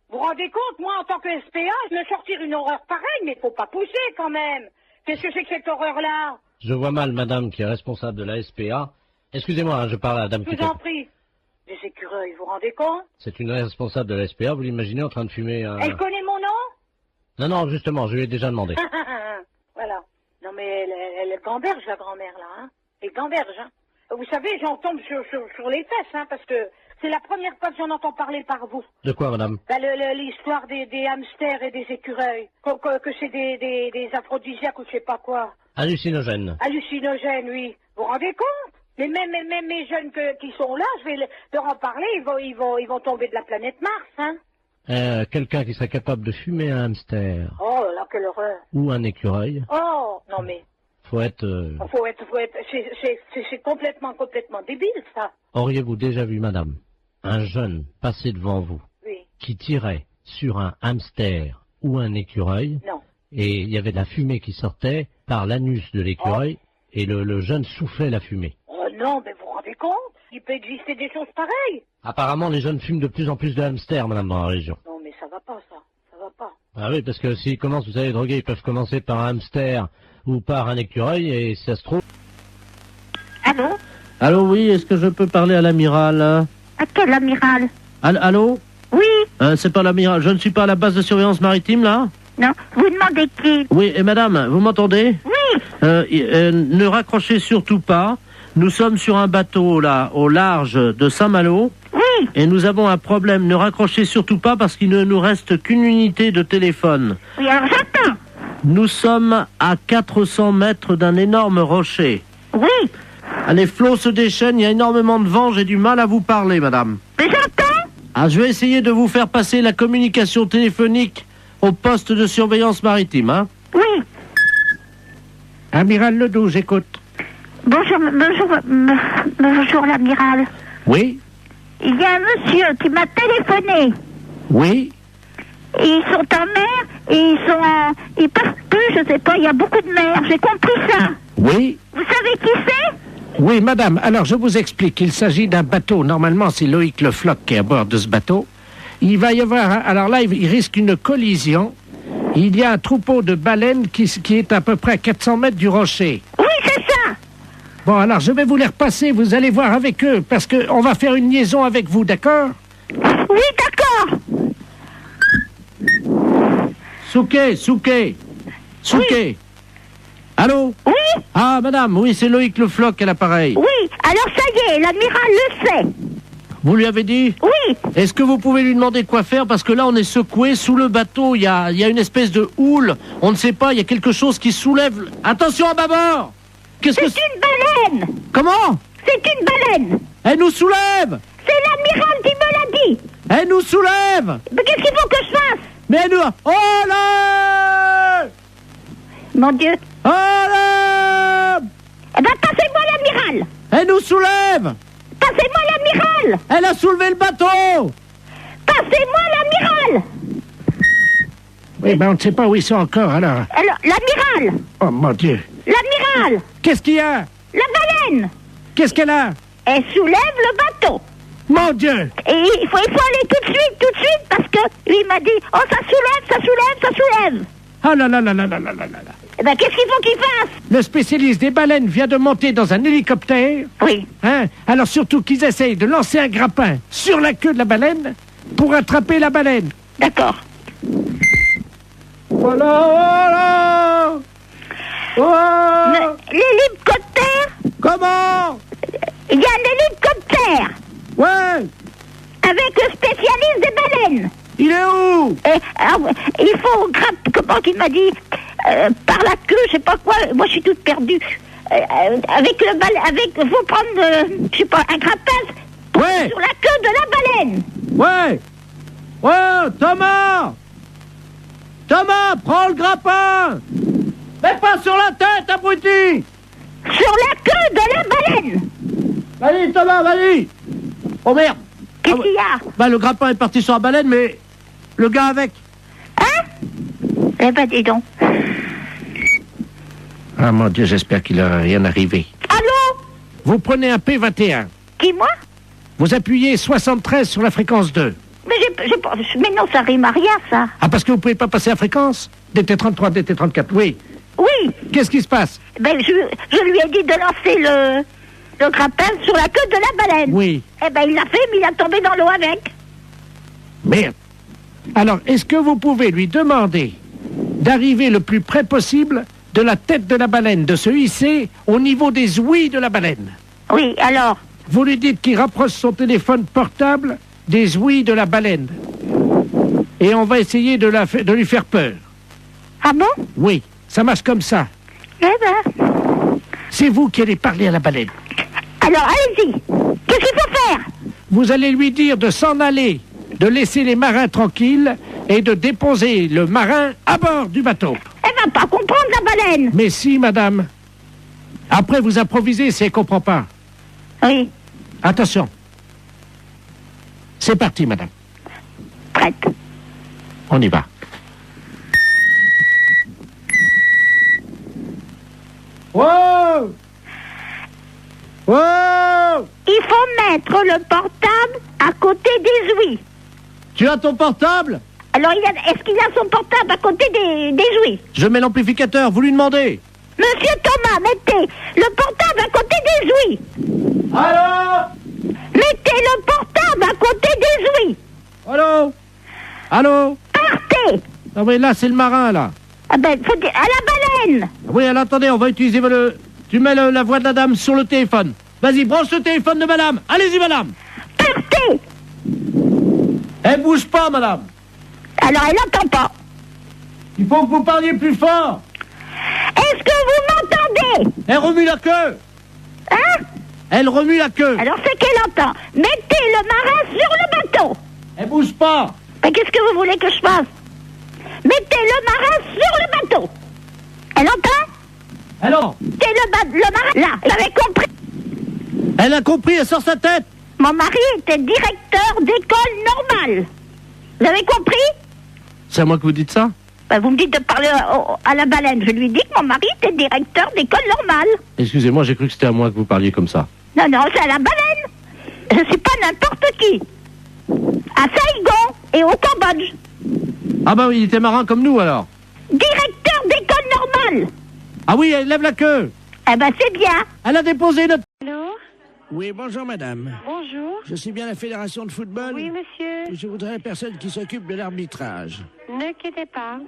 Vous vous rendez compte, moi, en tant que SPA, je me sortir une horreur pareille, mais faut pas pousser, quand même. Qu'est-ce que c'est que cette horreur-là? Je vois mal madame qui est responsable de la SPA. Excusez-moi, hein, je parle à la dame Je qui vous en prie. Des écureuils, vous vous rendez compte? C'est une responsable de la SPA, vous l'imaginez en train de fumer un... Elle connaît mon nom? Non, justement, je lui ai déjà demandé. Voilà. Non, mais elle gamberge, la grand-mère, là, hein. Elle gamberge, hein. Vous savez, j'en tombe sur les fesses, hein, parce que c'est la première fois que j'en entends parler par vous. De quoi, madame? Ben, l'histoire des hamsters et des écureuils. Que c'est des aphrodisiaques ou je sais pas quoi. Hallucinogène. Hallucinogène, oui. Vous vous rendez compte? Mais même mes jeunes qui sont là, je vais leur en parler, ils vont tomber de la planète Mars, hein. Quelqu'un qui serait capable de fumer un hamster. Oh là là, quelle horreur. Ou un écureuil. Oh, non mais... Faut être... C'est complètement débile, ça. Auriez-vous déjà vu, madame, un jeune passer devant vous Oui. qui tirait sur un hamster ou un écureuil? Non. Et il y avait de la fumée qui sortait par l'anus de l'écureuil et le jeune soufflait la fumée. Oh non, mais vous vous rendez compte? Il peut exister des choses pareilles. Apparemment, les jeunes fument de plus en plus de hamsters, madame, dans la région. Non, mais ça va pas, ça. Ça va pas. Ah oui, parce que s'ils commencent, vous savez, droguer, ils peuvent commencer par un hamster ou par un écureuil, et si ça se trouve... Allô? Allô, oui, est-ce que je peux parler à l'amiral? À quel amiral? Allô? Oui. C'est pas l'amiral, je ne suis pas à la base de surveillance maritime, là? Non, vous demandez qui? Oui, et madame, vous m'entendez? Oui. Ne raccrochez surtout pas. Nous sommes sur un bateau, là, au large de Saint-Malo. Oui. Et nous avons un problème. Ne raccrochez surtout pas parce qu'il ne nous reste qu'une unité de téléphone. Oui, alors j'attends. Nous sommes à 400 mètres d'un énorme rocher. Oui. Les flots se déchaînent, il y a énormément de vent, j'ai du mal à vous parler, madame. Mais j'entends. Ah, je vais essayer de vous faire passer la communication téléphonique au poste de surveillance maritime, hein. Oui. Amiral Ledoux, j'écoute. Bonjour l'amiral. Oui. Il y a un monsieur qui m'a téléphoné. Oui. Et ils sont en mer et ils peuvent plus, je sais pas, il y a beaucoup de mer, j'ai compris ça. Oui. Vous savez qui c'est? Oui, madame, alors je vous explique. Il s'agit d'un bateau. Normalement, c'est Loïc Le Floch qui est à bord de ce bateau. Il va y avoir... Alors là, il risque une collision. Il y a un troupeau de baleines qui est à peu près à 400 mètres du rocher. Oui, c'est ça. Bon, alors je vais vous les repasser. Vous allez voir avec eux, parce qu'on va faire une liaison avec vous, d'accord? Oui, d'accord. Souquet. Oui. Allô? Oui. Ah, madame, oui, c'est Loïc Le Floch à l'appareil. Oui, alors ça y est, l'amiral le sait. Vous lui avez dit? Oui. Est-ce que vous pouvez lui demander quoi faire? Parce que là, on est secoué sous le bateau. Il y a une espèce de houle. On ne sait pas, il y a quelque chose qui soulève. Attention à bâbord! C'est une baleine. Comment? C'est une baleine. Elle nous soulève! C'est l'amiral qui me l'a dit. Elle nous soulève! Mais qu'est-ce qu'il faut que je fasse? Mais elle nous... Oh là! Mon Dieu. Oh là! Eh ben, passez-moi l'amiral. Elle nous soulève! Passez-moi l'amiral. Elle a soulevé le bateau! Passez-moi l'amiral. Oui, ben on ne sait pas où ils sont encore, alors. Alors, l'amiral. Oh, mon Dieu. L'amiral. Qu'est-ce qu'il y a? baleine. Qu'est-ce qu'elle a? Elle soulève le bateau. Mon Dieu! Et il faut aller tout de suite, parce que lui m'a dit, oh, ça soulève. Ah là là là là là là là là. Eh ben, qu'est-ce qu'il faut qu'il fasse? Le spécialiste des baleines vient de monter dans un hélicoptère. Oui. Hein? Alors surtout qu'ils essayent de lancer un grappin sur la queue de la baleine pour attraper la baleine. D'accord. Voilà! L'hélicoptère? Comment? Il y a un hélicoptère Ouais! avec le spécialiste des baleines. Il est où? Et, il faut comment qu'il m'a dit, par la queue, je sais pas quoi, moi je suis toute perdue. Avec le faut prendre, je sais pas, un grappin Ouais! sur la queue de la baleine. Ouais! Oh, Thomas! Thomas, prends le grappin! Mais pas sur la tête, abruti! Sur la queue de la baleine. Vas-y, Thomas, vas-y! Oh merde! Qu'est-ce qu'il y a? Bah, le grappin est parti sur la baleine, mais le gars avec. Hein? Eh ben, dis donc. Ah, mon Dieu, j'espère qu'il n'a rien arrivé. Allô? Vous prenez un P21. Qui, moi? Vous appuyez 73 sur la fréquence 2. Mais non, ça rime à rien, ça. Ah, parce que vous pouvez pas passer la fréquence? DT33, DT34, oui. Oui. Qu'est-ce qui se passe? Ben, je lui ai dit de lancer le grappin sur la queue de la baleine. Oui. Eh ben, il l'a fait, mais il a tombé dans l'eau avec. Merde. Alors, est-ce que vous pouvez lui demander d'arriver le plus près possible de la tête de la baleine, de se hisser au niveau des ouïes de la baleine? Oui, alors? Vous lui dites qu'il rapproche son téléphone portable des ouïes de la baleine. Et on va essayer de lui faire peur. Ah bon? Oui, ça marche comme ça. Eh ben... C'est vous qui allez parler à la baleine. Alors, allez-y. Qu'est-ce qu'il faut faire? Vous allez lui dire de s'en aller, de laisser les marins tranquilles et de déposer le marin à bord du bateau. Elle va pas comprendre, la baleine. Mais si, madame. Après, vous improvisez si elle comprend pas. Oui. Attention. C'est parti, madame. Prête. On y va. Wow! Wow! Il faut mettre le portable à côté des ouïes. Tu as ton portable? Alors, est-ce qu'il a son portable à côté des ouïes? Je mets l'amplificateur, vous lui demandez. Monsieur Thomas, mettez le portable à côté des ouïes. Allô? Mettez le portable à côté des ouïes. Allô? Allô? Partez. Ah oui, là, c'est le marin, là. Ah ben, faut dire, à la baleine. Oui, alors attendez, on va utiliser tu mets la voix de la dame sur le téléphone. Vas-y, branche le téléphone de madame. Allez-y, madame. Partez. Elle bouge pas, madame. Alors, elle n'entend pas. Il faut que vous parliez plus fort. Est-ce que vous m'entendez? Elle remue la queue. Hein? Elle remue la queue. Alors, c'est qu'elle entend. Mettez le marin sur le bateau. Elle bouge pas. Mais qu'est-ce que vous voulez que je fasse? Mettez le marin sur le bateau. Elle entend? Alors? Mettez le marin là. Vous avez compris? Elle a compris, elle sort sa tête. Mon mari était directeur d'école normale. Vous avez compris? C'est à moi que vous dites ça? Ben, vous me dites de parler à la baleine. Je lui dis que mon mari était directeur d'école normale. Excusez-moi, j'ai cru que c'était à moi que vous parliez comme ça. Non, non, c'est à la baleine. Je suis pas n'importe qui. À Saigon et au Cambodge. Ah bah oui, il était marin comme nous alors. Directeur d'école normale. Ah oui, elle lève la queue. Eh ben, c'est bien. Elle a déposé notre... Allô? Oui, bonjour madame. Bonjour. Je suis bien la fédération de football. Oui, monsieur. Je voudrais la personne qui s'occupe de l'arbitrage. Ne quittez pas.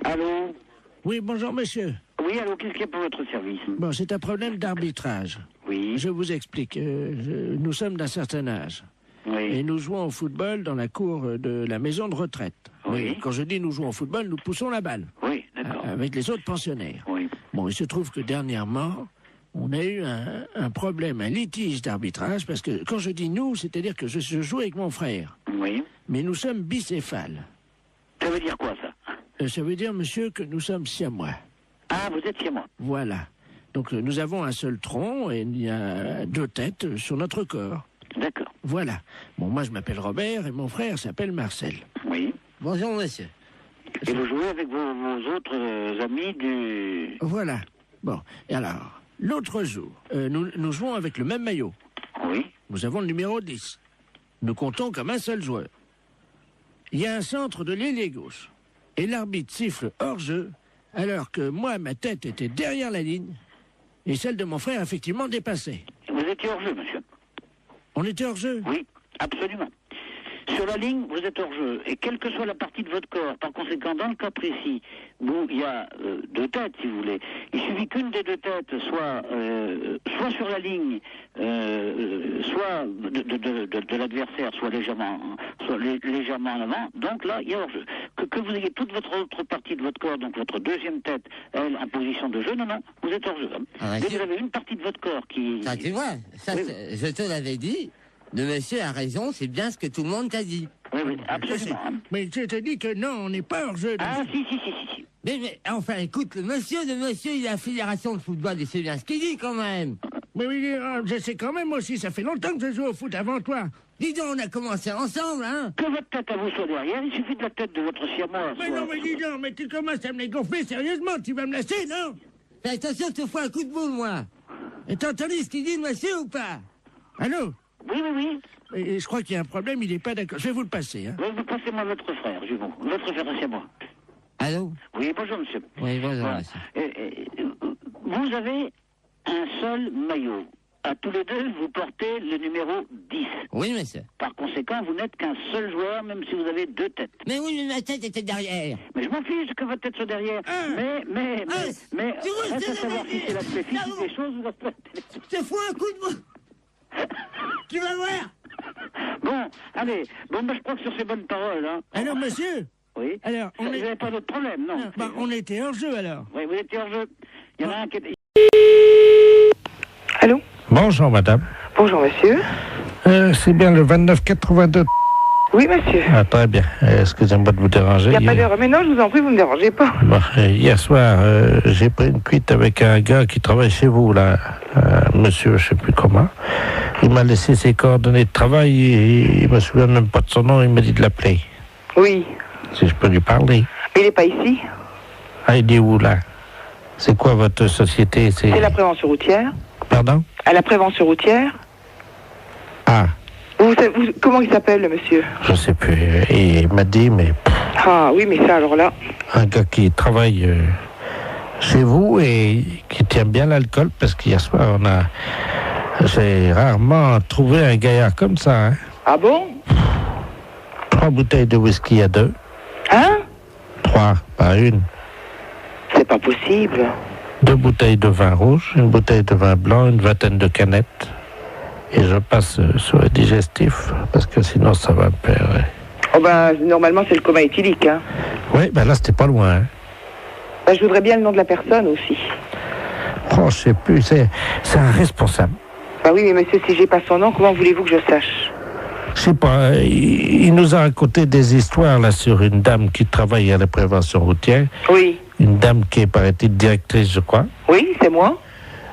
Allô? Oui, bonjour monsieur. Oui, allô, qu'est-ce qu'il y a pour votre service? Bon, c'est un problème d'arbitrage. Oui. Je vous explique. Nous sommes d'un certain âge. Oui. Et nous jouons au football dans la cour de la maison de retraite. Oui. Mais quand je dis nous jouons au football, nous poussons la balle. Oui, d'accord. Avec les autres pensionnaires. Oui. Bon, il se trouve que dernièrement, on a eu un problème, un litige d'arbitrage, parce que quand je dis nous, c'est-à-dire que je joue avec mon frère. Oui. Mais nous sommes bicéphales. Ça veut dire quoi, ça? Ça veut dire, monsieur, que nous sommes siamois. Ah, vous êtes chez moi. Voilà. Donc nous avons un seul tronc et il y a 2 têtes sur notre corps. D'accord. Voilà. Bon, moi je m'appelle Robert et mon frère s'appelle Marcel. Oui. Bonjour, monsieur. Et vous jouez avec vos autres amis du... Voilà. Bon, et alors, l'autre jour, nous jouons avec le même maillot. Oui. Nous avons le numéro 10. Nous comptons comme un seul joueur. Il y a un centre de l'ailier gauche. Et l'arbitre siffle hors-jeu, alors que moi, ma tête était derrière la ligne, et celle de mon frère, effectivement, dépassée. Vous étiez hors-jeu, monsieur? On était hors-jeu? Oui, absolument. Sur la ligne, vous êtes hors-jeu. Et quelle que soit la partie de votre corps, par conséquent, dans le cas précis, où il y a deux têtes, si vous voulez, il suffit qu'une des deux têtes soit sur la ligne, soit de l'adversaire, soit légèrement en avant. Donc là, il y a hors-jeu. Que vous ayez toute votre autre partie de votre corps, donc votre deuxième tête, elle, en position de jeu, non, vous êtes hors-jeu. Ah, dès que vous avez une partie de votre corps qui... Ça, tu vois, ça, oui. Je te l'avais dit. Le monsieur a raison, c'est bien ce que tout le monde t'a dit. Oui, absolument. Mais je te dis que non, on n'est pas hors-jeu. Ah, si. Mais enfin, écoute, le monsieur, il a la fédération de football, et c'est bien ce qu'il dit quand même. Mais oui, je sais quand même aussi, ça fait longtemps que je joue au foot avant toi. Dis donc, on a commencé ensemble, hein. Que votre tête à vous soit derrière, il suffit de la tête de votre siamois. Mais non, mais dis donc, mais tu commences à me les gonfler sérieusement, tu vas me laisser, non? Fais attention, je te fous un coup de boule, moi. Et t'as entendu ce qu'il dit, le monsieur, ou pas? Allô? Oui. Et je crois qu'il y a un problème, il n'est pas d'accord. Je vais vous le passer, hein. Oui, vous passez-moi votre frère, jumeau. Votre frère, c'est moi. Allô? Oui, bonjour, monsieur. Oui, bonjour, bon. monsieur. Vous avez un seul maillot. À tous les deux, vous portez le numéro 10. Oui, monsieur. Par conséquent, vous n'êtes qu'un seul joueur, même si vous avez deux têtes. Mais oui, mais ma tête était derrière. Mais je m'en fiche que votre tête soit derrière. Mais, reste à savoir si c'est l'aspect physique des choses ou l'aspect... Je te fous un coup de boule. Tu vas voir. Bon, allez. Bon, je crois que sur ces bonnes paroles, hein... Alors, monsieur? Oui. Alors, vous n'avez pas d'autre problème, non? On était hors-jeu, alors. Oui, vous étiez hors-jeu. Il y en a un qui était... Allô? Bonjour, madame. Bonjour, monsieur. C'est bien le 2982. Oui, monsieur. Ah, très bien. Excusez-moi de vous déranger. Il n'y a pas d'heure. Mais non, je vous en prie, vous ne me dérangez pas. Bon, hier soir, j'ai pris une cuite avec un gars qui travaille chez vous, là. Monsieur, je ne sais plus comment. Il m'a laissé ses coordonnées de travail et il me souvient même pas de son nom. Il m'a dit de l'appeler. Oui. Si je peux lui parler. Il n'est pas ici. Ah, il est où, là? C'est quoi votre société? C'est la prévention routière. Pardon? À la prévention routière. Ah. Comment il s'appelle, le monsieur? Je sais plus. Et il m'a dit, mais... Ah, oui, mais ça, alors là... Un gars qui travaille chez vous et qui tient bien l'alcool, parce qu'hier soir, j'ai rarement trouvé un gaillard comme ça, hein. Ah bon? 3 bouteilles de whisky à 2. Hein? 3, pas une. C'est pas possible. 2 bouteilles de vin rouge, une bouteille de vin blanc, une vingtaine de canettes. Et je passe sur le digestif, parce que sinon ça va me perdre. Oh ben, normalement c'est le coma éthylique, hein. Oui, ben là c'était pas loin, hein. Ben, je voudrais bien le nom de la personne aussi. Oh, je sais plus, c'est un responsable. Ben oui, mais monsieur, si j'ai pas son nom, comment voulez-vous que je sache? Je sais pas, il nous a raconté des histoires là sur une dame qui travaille à la prévention routière. Oui. Une dame qui est, paraît-il, directrice, je crois. Oui, c'est moi.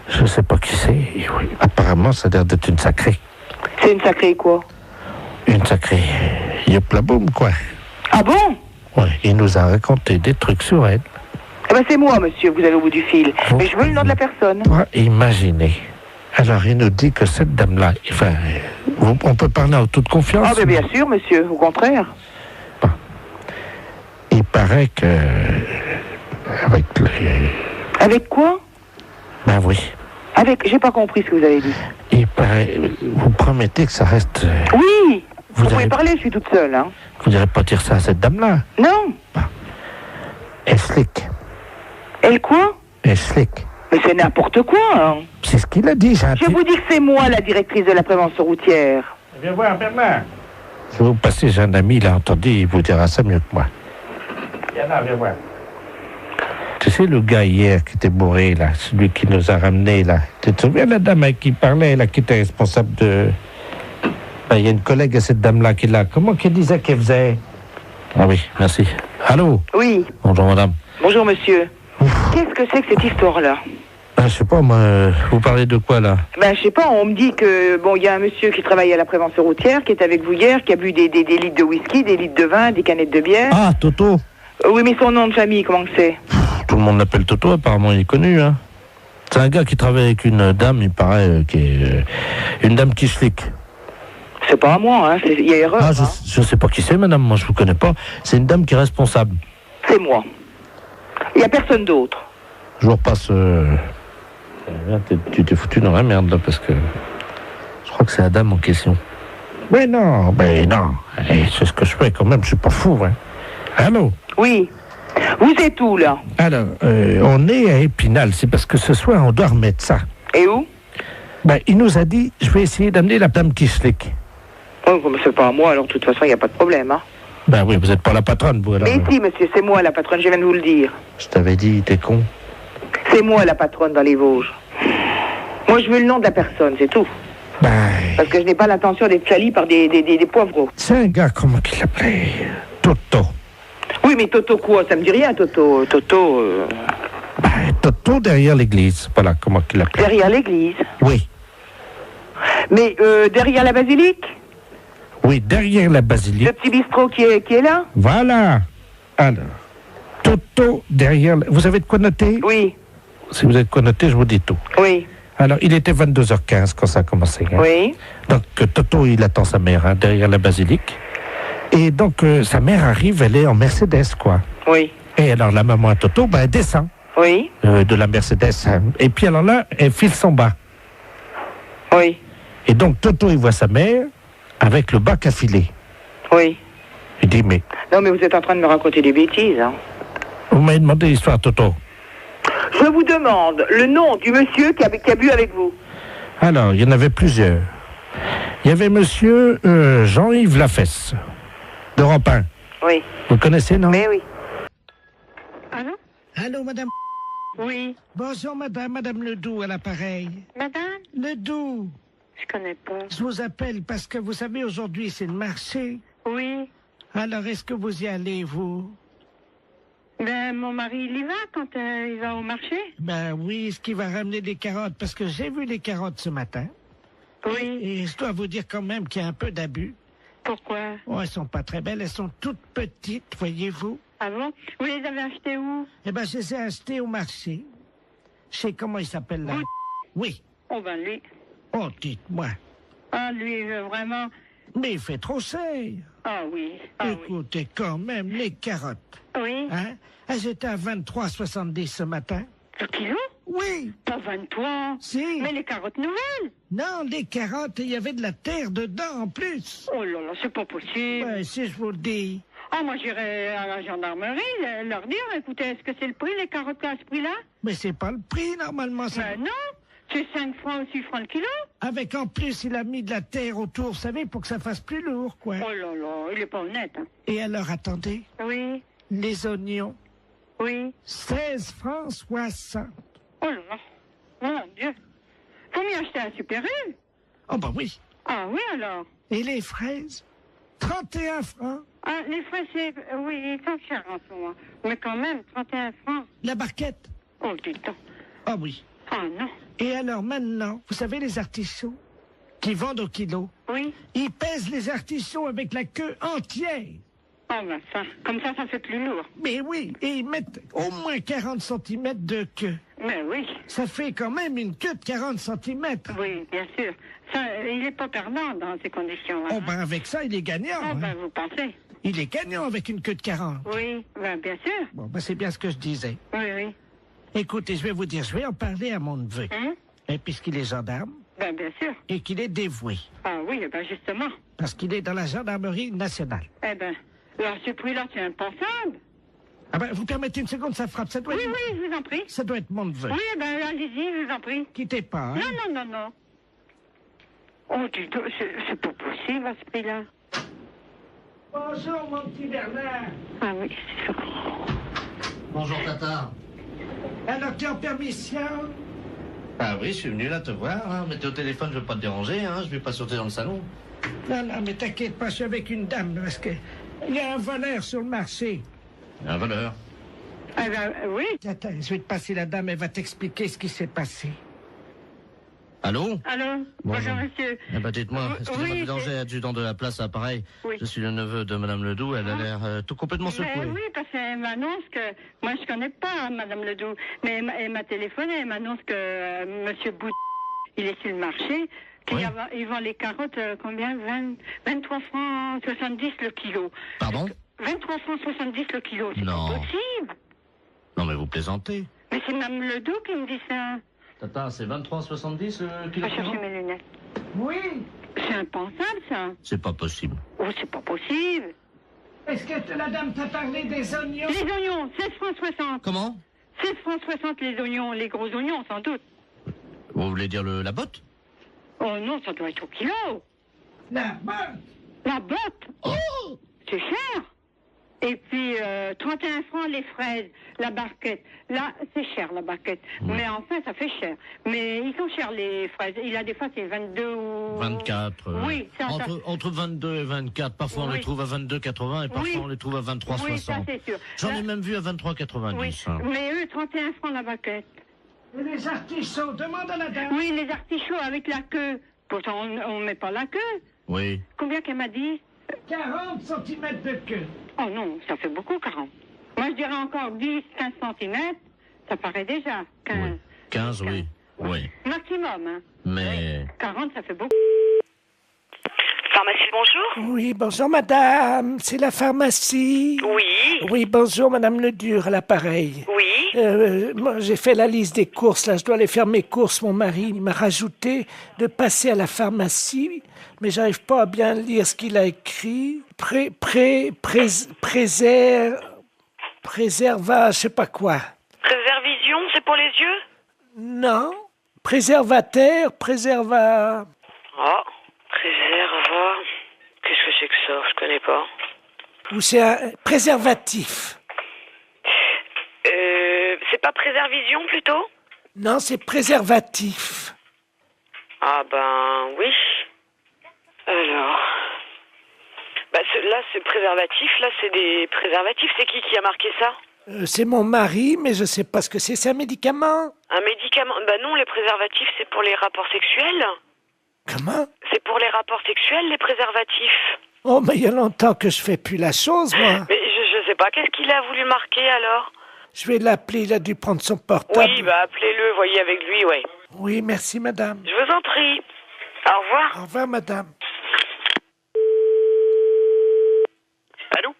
Je sais pas qui c'est. Oui. Apparemment, ça a l'air d'être une sacrée. C'est une sacrée quoi? Une sacrée yop-la-boum, quoi. Ah bon? Oui, il nous a raconté des trucs sur elle. Eh ben c'est moi, monsieur, vous allez au bout du fil. Mais je veux le nom de la personne. Imaginez. Alors, il nous dit que cette dame-là, enfin, on peut parler en toute confiance. Ah ben bien sûr, monsieur, au contraire. Bon. Il paraît que... Avec quoi? Ben oui. J'ai pas compris ce que vous avez dit. Il paraît... Vous promettez que ça reste... Oui. Vous pouvez parler, je suis toute seule, hein. Vous n'irez pas dire ça à cette dame-là? Non. Bon. Elle slick. Elle quoi? Elle slick. Mais c'est n'importe quoi, hein. C'est ce qu'il a dit, Je vous dis que c'est moi, la directrice de la prévention routière. Viens voir, Bernard. Je vais vous passer, j'ai un ami, il a entendu, il vous dira ça mieux que moi. Viens là, viens voir. Tu sais, le gars hier qui était bourré, là, celui qui nous a ramenés, là. Tu te souviens, la dame avec qui parlait, là, qui était responsable de... Ben, il y a une collègue à cette dame-là qui l'a... Comment qu'elle disait qu'elle faisait? Ah oui, merci. Allô? Oui. Bonjour, madame. Bonjour, monsieur. Qu'est-ce que c'est que cette histoire-là? Je sais pas, moi, vous parlez de quoi, là? Ben, je sais pas, on me dit que, bon, il y a un monsieur qui travaille à la prévention routière, qui est avec vous hier, qui a bu des litres de whisky, des litres de vin, des canettes de bière. Ah, Toto? Oui, mais son nom de famille, comment que c'est? Tout le monde l'appelle Toto, apparemment il est connu. Hein. C'est un gars qui travaille avec une dame, il paraît, qui est une dame qui flic. C'est pas à moi, hein. Il y a erreur. Ah, je sais pas qui c'est, madame, moi je vous connais pas. C'est une dame qui est responsable. C'est moi. Il y a personne d'autre. Je vous repasse... Tu t'es foutu dans la merde, là, parce que... Je crois que c'est la dame en question. Mais non. C'est ce que je fais quand même, je suis pas fou, hein. Allô? Oui. Vous êtes où, là? Alors, on est à Épinal, c'est parce que ce soir, on doit remettre ça. Et où? Ben, il nous a dit, je vais essayer d'amener la dame qui slick. Oh, mais c'est pas à moi, alors de toute façon, il n'y a pas de problème, hein. Ben oui, vous n'êtes pas la patronne, vous, alors. Mais si, monsieur, c'est moi la patronne, je viens de vous le dire. Je t'avais dit, t'es con. C'est moi la patronne dans les Vosges. Moi, je veux le nom de la personne, c'est tout. Ben... Parce que je n'ai pas l'intention d'être salie par des poivreaux. C'est un gars, comment qu'il l'appelait? Toto. Oui, mais Toto quoi? Ça me dit rien, Toto. Ben, Toto derrière l'église, voilà, comment qu'il l'appelait. Derrière l'église? Oui. Mais derrière la basilique? Oui, derrière la basilique. Le petit bistrot qui est là? Voilà. Alors, Toto derrière... Vous avez de quoi noter? Oui. Si vous avez de quoi noter, je vous dis tout. Oui. Alors, il était 22h15 quand ça a commencé. Hein. Oui. Donc, Toto, il attend sa mère hein, derrière la basilique. Et donc, sa mère arrive, elle est en Mercedes, quoi. Oui. Et alors, la maman à Toto, ben, elle descend. Oui. De la Mercedes. Hein. Et puis, alors là, elle file son bas. Oui. Et donc, Toto, il voit sa mère avec le bac à filer. Oui. Il dit, mais... Non, mais vous êtes en train de me raconter des bêtises, hein. Vous m'avez demandé l'histoire, Toto. Je vous demande le nom du monsieur qui a bu avec vous. Alors, il y en avait plusieurs. Il y avait monsieur Jean-Yves Lafesse, d'Europe 1. Oui. Vous connaissez, non? Mais oui. Allô? Allô, madame? Oui. Bonjour, madame Ledoux à l'appareil. Madame? Ledoux. Je connais pas. Je vous appelle parce que vous savez, aujourd'hui, c'est le marché. Oui. Alors, est-ce que vous y allez, vous? Ben, mon mari, il y va quand il va au marché. Ben oui, est-ce qu'il va ramener des carottes? Parce que j'ai vu les carottes ce matin. Oui. Et je dois vous dire quand même qu'il y a un peu d'abus. Pourquoi? Oh, elles sont pas très belles, elles sont toutes petites, voyez-vous. Ah bon? Vous les avez achetées où? Eh ben, je les ai achetées au marché. Je sais comment il s'appelle là. Oui. Oh ben lui. Oh, dites-moi. Ah, lui, vraiment... Mais il fait trop cher. Ah oui. Ah, écoutez, quand même, les carottes. Oui. Hein? Elles étaient à 23,70 ce matin. Le kilo? Oui. Pas 23. Si. Mais les carottes nouvelles? Non, les carottes, il y avait de la terre dedans en plus. Oh là là, c'est pas possible. Ouais, si je vous le dis. Ah, moi, j'irai à la gendarmerie leur dire, écoutez, est-ce que c'est le prix, les carottes à ce prix-là? Mais c'est pas le prix, normalement. Ça... Ben non. C'est 5 francs ou 6 francs le kilo. Avec en plus, il a mis de la terre autour, vous savez, pour que ça fasse plus lourd, quoi. Oh là là, il est pas honnête. Hein. Et alors, attendez. Oui. Les oignons. Oui. 16 francs 60. Oh là là. Mon Dieu. Faut m'y acheter un Super U. Oh bah oui. Ah oui, alors. Et les fraises? 31 francs. Ah, les fraises, c'est... Oui, ils sont chers en ce moment. Mais quand même, 31 francs. La barquette? Oh, dis donc. Ah oui. Ah non. Et alors maintenant, vous savez les artichauts qui vendent au kilo? Oui. Ils pèsent les artichauts avec la queue entière. Oh ben ça, comme ça fait plus lourd. Mais oui, et ils mettent au moins 40 cm de queue. Mais oui. Ça fait quand même une queue de 40 cm. Oui, bien sûr. Ça, il n'est pas perdant dans ces conditions-là. Oh ben avec ça, il est gagnant. Oh ben hein. vous pensez? Il est gagnant avec une queue de 40. Oui, ben bien sûr. Bon, ben c'est bien ce que je disais. Oui, oui. Écoutez, je vais vous dire, je vais en parler à mon neveu. Et puisqu'il est gendarme. Ben bien sûr. Et qu'il est dévoué. Ah oui, ben justement. Parce qu'il est dans la gendarmerie nationale. Eh ben, à ce prix-là, c'est impensable. Ah ben, vous permettez une seconde, ça frappe. Ça doit Oui, être... oui, je vous en prie. Ça doit être mon neveu. Oui, eh ben allez-y, je vous en prie. Quittez pas, hein. Non, non, non, non. Oh, dis donc, c'est pas possible à ce prix-là. Bonjour, mon petit Bernard. Ah oui, c'est ça. Bonjour, Tata. Alors, tu es en permission? Ah oui, je suis venu là te voir, hein. Mais t'es au téléphone, je veux pas te déranger, hein. Je vais pas sauter dans le salon. Non, non, mais t'inquiète pas, je suis avec une dame, parce que il y a un voleur sur le marché. Un voleur? Eh ben, oui. Attends, je vais te passer la dame, elle va t'expliquer ce qui s'est passé. Allô? Allô? Bonjour, monsieur. Eh ben, dites-moi, excusez-moi oui, de danger, adjudant de la place à Pareil. Oui. Je suis le neveu de Madame Ledoux, elle a l'air tout complètement secouée. Mais oui, parce qu'elle m'annonce que... Moi, je connais pas Madame Ledoux, mais elle m'a téléphoné, elle m'annonce que Monsieur Bout, il est sur le marché, qu'il vend les carottes, combien? 23 francs 70 le kilo. Pardon? 23 francs 70 le kilo, c'est Non. pas possible. Non, mais vous plaisantez. Mais c'est Madame Ledoux qui me dit ça. Tata, c'est 23,70 le Je kilo? vais chercher mes lunettes. Oui. C'est impensable, ça. C'est pas possible. Oh, c'est pas possible. Est-ce que la dame t'a parlé des oignons? Les oignons, 16 francs 60. Comment? 16 francs 60 les oignons, les gros oignons, sans doute. Vous voulez dire la botte? Oh non, ça doit être au kilo. La botte? La botte? Oh! C'est cher. Et puis, 31 francs les fraises, la barquette. Là, c'est cher, la barquette. Mais enfin, ça fait cher. Mais ils sont chers, les fraises. Il a des fois, c'est 22 ou... 24. Oui, ça... Entre 22 et 24. Parfois, on les trouve à 22,80 et parfois, on les trouve à 23,60. Oui, ça, c'est sûr. J'en ai même vu à 23,90. Oui, mais eux, 31 francs la barquette. Et les artichauts, demande à la dame. Oui, les artichauts avec la queue. Pourtant, on ne met pas la queue. Oui. Combien qu'elle m'a dit? 40 cm de queue. Oh non, ça fait beaucoup, 40. Moi, je dirais encore 10, 15 cm. Ça paraît déjà. 15. Oui. 15, oui. Oui. Maximum, hein. Mais... 40, ça fait beaucoup. Pharmacie, bonjour. Oui, bonjour madame, c'est la pharmacie. Oui. Oui, bonjour madame Ledur à l'appareil. Oui. Moi, j'ai fait la liste des courses, là, je dois aller faire mes courses. Mon mari il m'a rajouté de passer à la pharmacie, mais j'arrive pas à bien lire ce qu'il a écrit. Préserva, je sais pas quoi. Préservision, c'est pour les yeux? Non. Préservateur, préserva... Oh, préserva... Qu'est-ce que c'est que ça? Je connais pas. Ou c'est un préservatif. C'est pas préservision, plutôt? Non, c'est préservatif. Ah ben, oui. Alors... Bah, là, c'est préservatif, là, c'est des préservatifs. C'est qui a marqué ça? C'est mon mari, mais je sais pas ce que c'est. C'est un médicament? Un médicament? Bah non, les préservatifs, c'est pour les rapports sexuels. Comment? C'est pour les rapports sexuels, les préservatifs. Oh, mais il y a longtemps que je fais plus la chose, moi. Mais je sais pas, qu'est-ce qu'il a voulu marquer, alors? Je vais l'appeler, il a dû prendre son portable. Oui, bah appelez-le, voyez avec lui, ouais. Oui, merci, madame. Je vous en prie. Au revoir. Au revoir, madame. Allô?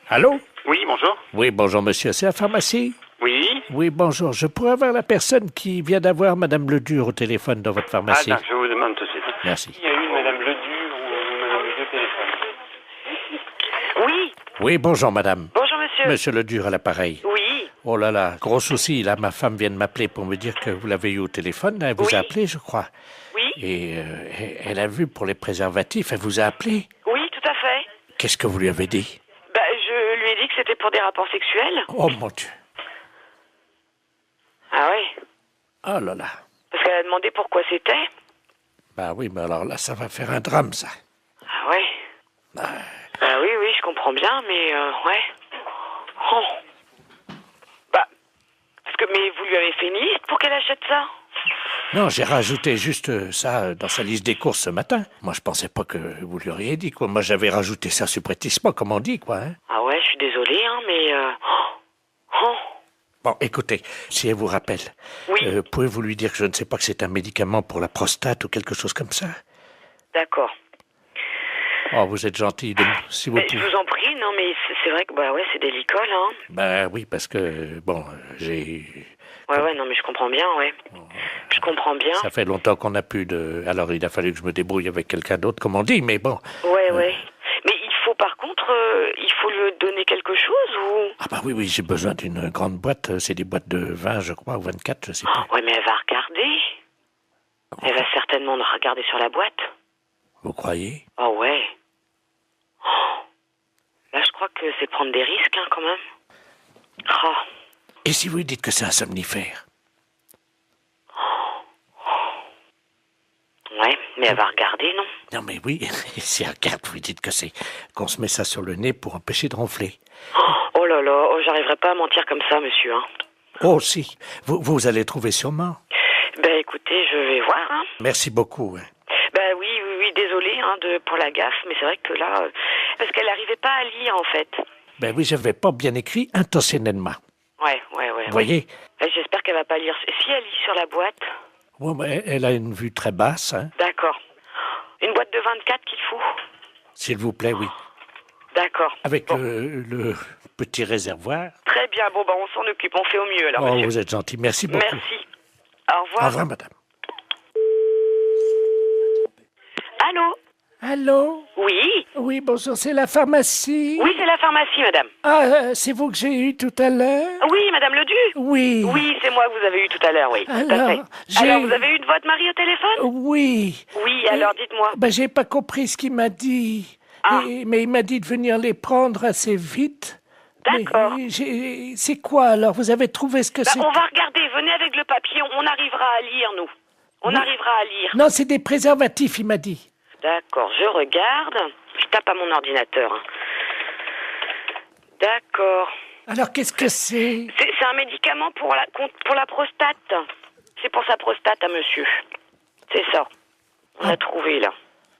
Allô? Oui, bonjour. Oui, bonjour monsieur, c'est la pharmacie? Oui. Oui, bonjour. Je pourrais avoir la personne qui vient d'avoir madame Ledur au téléphone dans votre pharmacie. Ah, je vous demande tout de suite. Merci. Il y a eu madame Ledur ou madame Ledur au téléphone? Oui. Oui, bonjour madame. Bonjour monsieur. Monsieur Ledur à l'appareil. Oui. Oh là là, gros souci, là, ma femme vient de m'appeler pour me dire que vous l'avez eu au téléphone, elle vous a appelé, je crois. Oui. Et elle a vu pour les préservatifs, elle vous a appelé. Oui, tout à fait. Qu'est-ce que vous lui avez dit? Bah, je lui ai dit que c'était pour des rapports sexuels. Oh mon Dieu. Ah oui. Oh là là. Parce qu'elle a demandé pourquoi c'était. Bah oui, mais alors là, ça va faire un drame, ça. Ah ouais. Bah oui, je comprends bien, mais ouais. Oh. Bah, mais vous lui avez fait une liste pour qu'elle achète ça? Non, j'ai rajouté juste ça dans sa liste des courses ce matin. Moi, je pensais pas que vous lui auriez dit, quoi. Moi, j'avais rajouté ça subrepticement, comme on dit, quoi. Hein. Ah ouais, je suis désolée, hein, mais... Oh. Bon, écoutez, si elle vous rappelle, pouvez-vous lui dire que je ne sais pas que c'est un médicament pour la prostate ou quelque chose comme ça? D'accord. Oh, vous êtes gentil, si vous Mais pouvez. je vous en prie, non, mais c'est vrai que, bah ouais, c'est délicat, là. Hein. Ben oui, parce que, bon, j'ai... Ouais, non, mais je comprends bien, ouais. Je comprends bien. Ça fait longtemps qu'on n'a plus de... Alors, il a fallu que je me débrouille avec quelqu'un d'autre, comme on dit, mais bon. Ouais. Mais il faut, par contre, il faut lui donner quelque chose, ou... Ah bah oui, j'ai besoin d'une grande boîte. C'est des boîtes de 20, je crois, ou 24, je sais pas. Ouais, mais elle va regarder. Elle va certainement regarder sur la boîte. Vous croyez? Oh, ouais. Là, je crois que c'est prendre des risques, hein, quand même. Oh. Et si vous lui dites que c'est un somnifère? Ouais, mais elle va regarder, non? Non, mais oui, si elle regarde, vous lui dites que c'est qu'on se met ça sur le nez pour empêcher de ronfler. Oh là là, j'arriverai pas à mentir comme ça, monsieur, hein. Oh, si, vous allez trouver sûrement. Ben écoutez, je vais voir. Hein. Merci beaucoup. Hein. Ben oui, désolé pour la gaffe, mais c'est vrai que là, parce qu'elle n'arrivait pas à lire en fait. Ben oui, je n'avais pas bien écrit intentionnellement. Ouais. Vous voyez? J'espère qu'elle va pas lire. Si elle lit sur la boîte. Ouais, mais elle a une vue très basse. Hein. D'accord. Une boîte de 24 qu'il faut. S'il vous plaît, oui. D'accord. Avec le petit réservoir. Très bien, on s'en occupe, on fait au mieux alors, monsieur. Vous êtes gentil, merci beaucoup. Merci. Au revoir. Au revoir, madame. Allô? Allô? Oui? Oui, bonjour, c'est la pharmacie? Oui, c'est la pharmacie, madame. Ah, c'est vous que j'ai eu tout à l'heure? Oui, madame Ledu? Oui. Oui, c'est moi que vous avez eu tout à l'heure, oui. Alors, vous avez eu votre mari au téléphone? Oui. Oui, alors dites-moi. Ben, j'ai pas compris ce qu'il m'a dit. Ah. Mais il m'a dit de venir les prendre assez vite. D'accord. C'est quoi alors? Vous avez trouvé ce que c'est? On va regarder, venez avec le papier, on arrivera à lire, nous. On arrivera à lire. Non, c'est des préservatifs, il m'a dit. D'accord, je regarde. Je tape à mon ordinateur. Hein. D'accord. Alors, qu'est-ce que c'est? C'est un médicament pour la prostate. C'est pour sa prostate à monsieur. C'est ça. On a trouvé, là.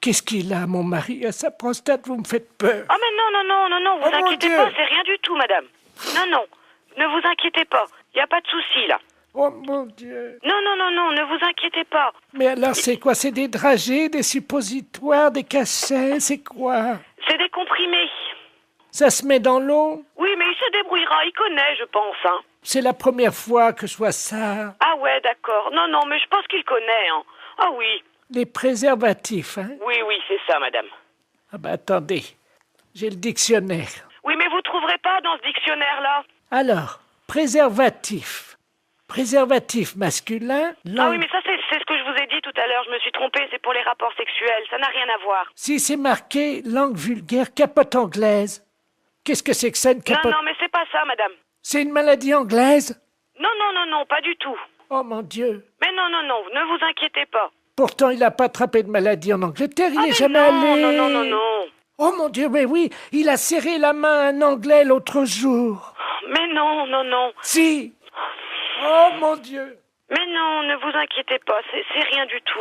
Qu'est-ce qu'il a, mon mari, à sa prostate? Vous me faites peur. Oh, mais non, vous inquiétez pas, c'est rien du tout, madame. Non, ne vous inquiétez pas. Il n'y a pas de souci, là. Oh, mon Dieu. Non, ne vous inquiétez pas. Mais alors, c'est quoi? C'est des dragées, des suppositoires, des cachets? C'est quoi? C'est des comprimés. Ça se met dans l'eau? Oui, mais il se débrouillera, il connaît, je pense, hein. C'est la première fois que je vois ça. Ah ouais, d'accord. Non, mais je pense qu'il connaît, hein. Ah oui. Les préservatifs, hein? Oui, c'est ça, madame. Ah ben, attendez. J'ai le dictionnaire. Oui, mais vous trouverez pas dans ce dictionnaire-là. Alors, préservatif. Préservatif masculin. Ah oui, mais ça, c'est ce que je vous ai dit tout à l'heure. Je me suis trompée, c'est pour les rapports sexuels. Ça n'a rien à voir. Si c'est marqué langue vulgaire, capote anglaise. Qu'est-ce que c'est que ça, une capote? Non, mais c'est pas ça, madame. C'est une maladie anglaise? Non, pas du tout. Oh, mon Dieu. Mais non, ne vous inquiétez pas. Pourtant, il n'a pas attrapé de maladie en Angleterre, il n'est jamais allé. Non. Oh mon Dieu, mais oui, il a serré la main à un Anglais l'autre jour. Mais non. Si. Oh mon Dieu. Mais non, ne vous inquiétez pas, c'est rien du tout.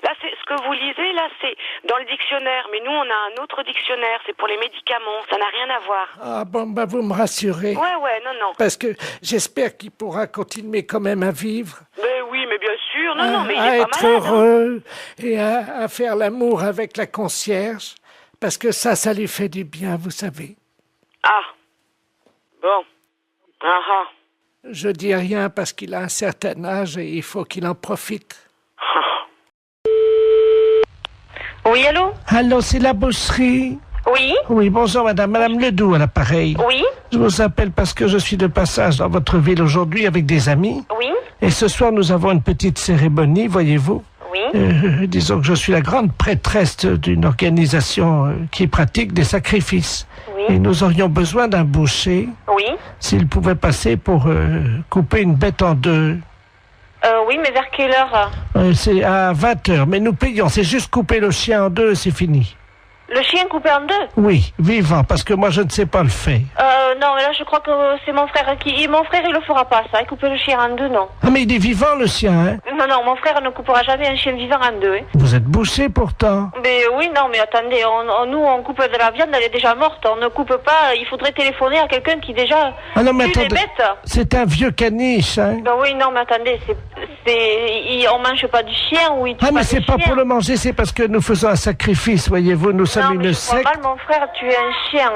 Là, c'est ce que vous lisez, là, c'est dans le dictionnaire. Mais nous, on a un autre dictionnaire, c'est pour les médicaments. Ça n'a rien à voir. Ah bon, bah vous me rassurez. Ouais, non. Parce que j'espère qu'il pourra continuer quand même à vivre. Mais oui, mais bien sûr. Non, mais il à est être pas malade. heureux et à faire l'amour avec la concierge. Parce que ça lui fait du bien, vous savez. Ah. Bon. Ah. Je dis rien parce qu'il a un certain âge et il faut qu'il en profite. Oui, allô? Allô, c'est la boucherie? Oui? Oui, bonjour madame. Madame Ledoux à l'appareil. Oui? Je vous appelle parce que je suis de passage dans votre ville aujourd'hui avec des amis. Oui? Et ce soir, nous avons une petite cérémonie, voyez-vous. Oui? Disons que je suis la grande prêtresse d'une organisation qui pratique des sacrifices. Oui? Et nous aurions besoin d'un boucher. Oui? S'il pouvait passer pour couper une bête en deux. Oui, mais vers quelle heure? C'est à 20h, mais nous payons. C'est juste couper le chien en deux et c'est fini. Le chien coupé en deux? Oui, vivant, parce que moi je ne sais pas le faire. Non, mais là je crois que c'est mon frère qui... Mon frère il le fera pas ça, couper le chien en deux, non. Ah mais il est vivant le chien, hein? Non, mon frère ne coupera jamais un chien vivant en deux. Hein. Vous êtes bouché pourtant. Mais oui, non, mais attendez, nous on coupe de la viande, elle est déjà morte, on ne coupe pas, il faudrait téléphoner à quelqu'un qui déjà non, mais tue les attendez, bêtes. c'est un vieux caniche, hein? Ben oui, non, mais attendez, on mange pas du chien ou il tue mais pas c'est du pas chien. pour le manger, c'est parce que nous faisons un sacrifice, voyez-vous, nous sommes mais une je vois secte. mal mon frère tuer un chien.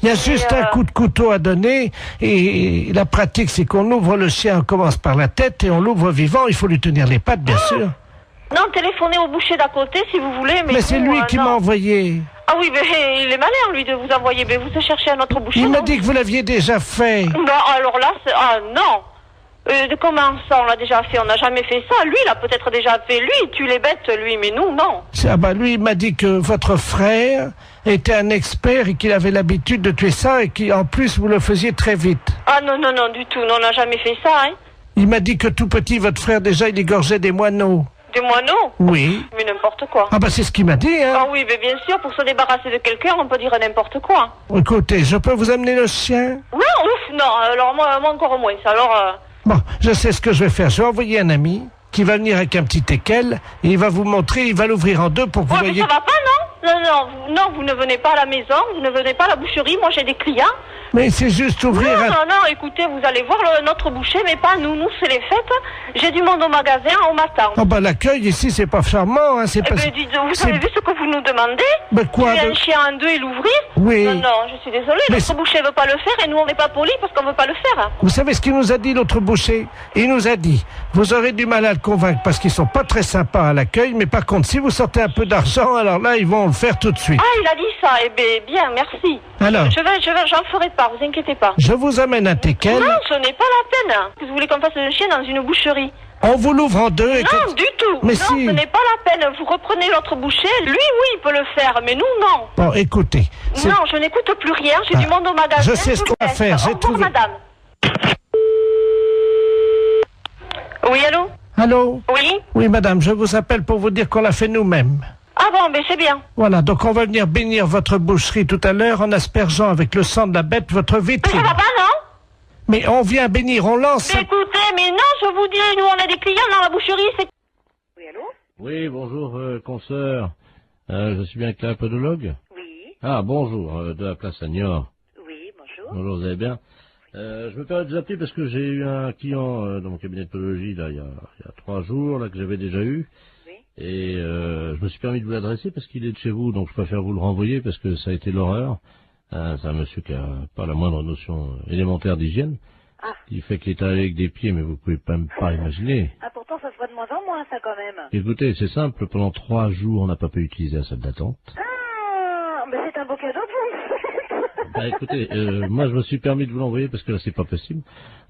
Il y a juste un coup de couteau à donner et la pratique c'est qu'on ouvre le chien, on commence par la tête et on l'ouvre vivant, il faut lui tenir les pattes bien sûr. Non, téléphonez au boucher d'à côté si vous voulez. Mais c'est lui qui m'a envoyé. Ah oui, mais il est malin lui de vous envoyer, mais vous cherchez un autre boucher. Il m'a dit que vous l'aviez déjà fait. Non, alors là, non. Comment ça, on l'a déjà fait? On n'a jamais fait ça. Lui, il a peut-être déjà fait. Lui, il tue les bêtes, lui, mais nous, non. Ah bah lui, il m'a dit que votre frère était un expert et qu'il avait l'habitude de tuer ça et qu'en plus, vous le faisiez très vite. Ah non, du tout. Non, on n'a jamais fait ça, hein. Il m'a dit que tout petit, votre frère, déjà, il égorgeait des moineaux. Des moineaux? Oui. Mais n'importe quoi. Ah bah c'est ce qu'il m'a dit, hein. Ah oui, mais bien sûr, pour se débarrasser de quelqu'un, on peut dire n'importe quoi. Écoutez, je peux vous amener le chien? Non, alors moi encore moins. Alors... Bon, je sais ce que je vais faire. Je vais envoyer un ami. qui va venir avec un petit teckel, et il va vous montrer, il va l'ouvrir en deux pour que vous Ouais, mais voyez... ça va pas, non? Non, vous ne venez pas à la maison, vous ne venez pas à la boucherie, moi j'ai des clients. Mais c'est juste ouvrir Non, écoutez, vous allez voir notre boucher, mais pas nous, c'est les fêtes. J'ai du monde au magasin, on m'attend. Oh bah l'accueil ici, c'est pas charmant, hein, c'est pas... Vous avez vu ce que vous nous demandez? Mais quoi? Tuer un chien en deux et l'ouvrir? Oui. Non, je suis désolée, notre boucher veut pas le faire et nous on n'est pas polis parce qu'on veut pas le faire. Vous savez ce qu'il nous a dit, l'autre boucher? Il nous a dit, vous aurez du mal à le convaincre parce qu'ils sont pas très sympas à l'accueil, mais par contre, si vous sortez un peu d'argent, alors là, ils vont le faire tout de suite. Ah, il a dit ça, eh bien, merci. Alors? J'en ferai pas, vous inquiétez pas. Je vous amène un teckel. Non, ce n'est pas la peine. Vous voulez qu'on fasse un chien dans une boucherie? On vous l'ouvre en deux et... Non, du tout. Mais non, si. Ce n'est pas la peine. Vous reprenez l'autre boucher. Lui, oui, il peut le faire, mais nous, non. Bon, écoutez. Non, je n'écoute plus rien. J'ai du monde au magasin. Je sais ce qu'on va faire. Au revoir, madame. Oui, allô? Allô? Oui? Oui, madame, je vous appelle pour vous dire qu'on l'a fait nous-mêmes. Ah bon, mais c'est bien. Voilà, donc on va venir bénir votre boucherie tout à l'heure en aspergeant avec le sang de la bête votre vitrine. Mais ça va pas, non? Mais on vient bénir, on lance... Mais écoutez, mais non, je vous dis, nous on a des clients dans la boucherie, c'est... Oui, allô? Oui, bonjour, consoeur. Je suis bien avec la podologue? Oui. Ah, bonjour, de la place Agnor. Oui, bonjour. Bonjour, vous allez bien? Je me permets de vous appeler parce que j'ai eu un client dans mon cabinet de podologie, là, il y a 3 jours, là, que j'avais déjà eu. Oui. Et je me suis permis de vous l'adresser parce qu'il est de chez vous, donc je préfère vous le renvoyer parce que ça a été l'horreur. C'est un monsieur qui a pas la moindre notion élémentaire d'hygiène. Ah. Il fait qu'il est allé avec des pieds, mais vous pouvez même pas imaginer. Ah, pourtant, ça se voit de moins en moins, ça, quand même. Écoutez, c'est simple, pendant 3 jours, on n'a pas pu utiliser la salle d'attente. Ah, mais c'est un beau cadeau pour vous. Bah écoutez, moi je me suis permis de vous l'envoyer parce que là c'est pas possible.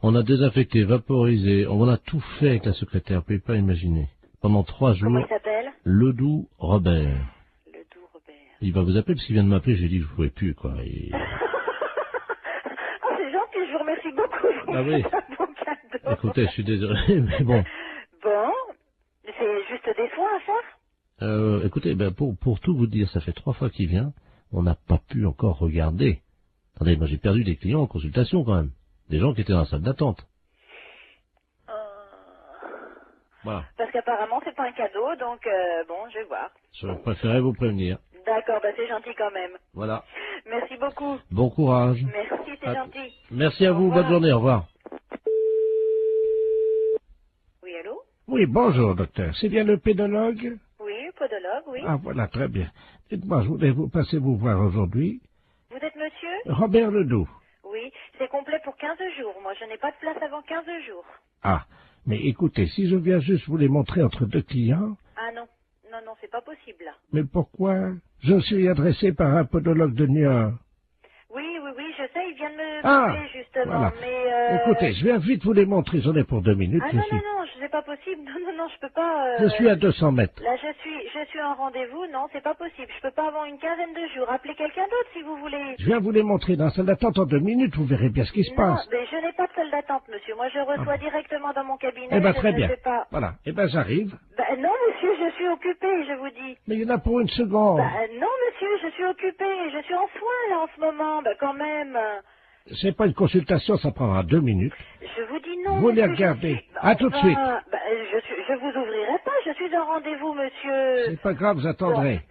On a désinfecté, vaporisé, on a tout fait avec la secrétaire, vous pouvez pas imaginer. Pendant 3 jours. Comment il s'appelle? Ledoux Robert. Ledoux Robert. Il va vous appeler parce qu'il vient de m'appeler, j'ai dit que je pouvais plus, quoi. Et... Oh, c'est gentil, je vous remercie beaucoup. Ah oui. Un beau cadeau. Écoutez, je suis désolé, mais bon. Bon, c'est juste des soins à faire? Écoutez, ben pour tout vous dire, ça fait 3 fois qu'il vient, on n'a pas pu encore regarder. Attendez, moi j'ai perdu des clients en consultation quand même. Des gens qui étaient dans la salle d'attente. Voilà. Parce qu'apparemment, c'est pas un cadeau, donc bon, je vais voir. Je préférais vous prévenir. D'accord, bah c'est gentil quand même. Voilà. Merci beaucoup. Bon courage. Merci, c'est gentil. Merci à vous, bonne journée, au revoir. Oui, allô? Oui, bonjour, docteur. C'est bien le pédologue? Oui, podologue, oui. Ah, voilà, très bien. Dites-moi, je voulais vous passer vous voir aujourd'hui. Vous êtes monsieur? Robert Ledoux. Oui, c'est complet pour 15 jours. Moi, je n'ai pas de place avant 15 jours. Ah, mais écoutez, si je viens juste vous les montrer entre 2 clients... Ah non, non, c'est pas possible, là. Mais pourquoi? Je suis adressé par un podologue de Niort. Oui, je sais, il vient de me Ah, appeler, justement, voilà. mais... Écoutez, je viens vite vous les montrer, j'en ai pour 2 minutes. Ah non, c'est pas possible. Non, je peux pas... Je suis à 200 mètres. Là, je suis en rendez-vous. Non, c'est pas possible. Je peux pas avant une quinzaine de jours. Appelez quelqu'un d'autre, si vous voulez. Je viens vous les montrer dans la salle d'attente en 2 minutes, vous verrez bien ce qui se Non, passe. mais je n'ai pas de salle d'attente, monsieur. Moi, je reçois directement dans mon cabinet. Eh ben, je très ne bien. sais pas. Voilà. Eh ben, j'arrive. Ben, non, monsieur, je suis occupée, je vous dis. Mais il y en a pour 1 seconde. Ben, non, monsieur, je suis occupée. Je suis en soins, là, en ce moment. Ben, quand même. C'est pas une consultation, ça prendra 2 minutes. Je vous dis non. Vous les monsieur, regardez. À tout de suite. Ben, je vous ouvrirai pas. Je suis en rendez-vous, monsieur. C'est pas grave, vous attendrez.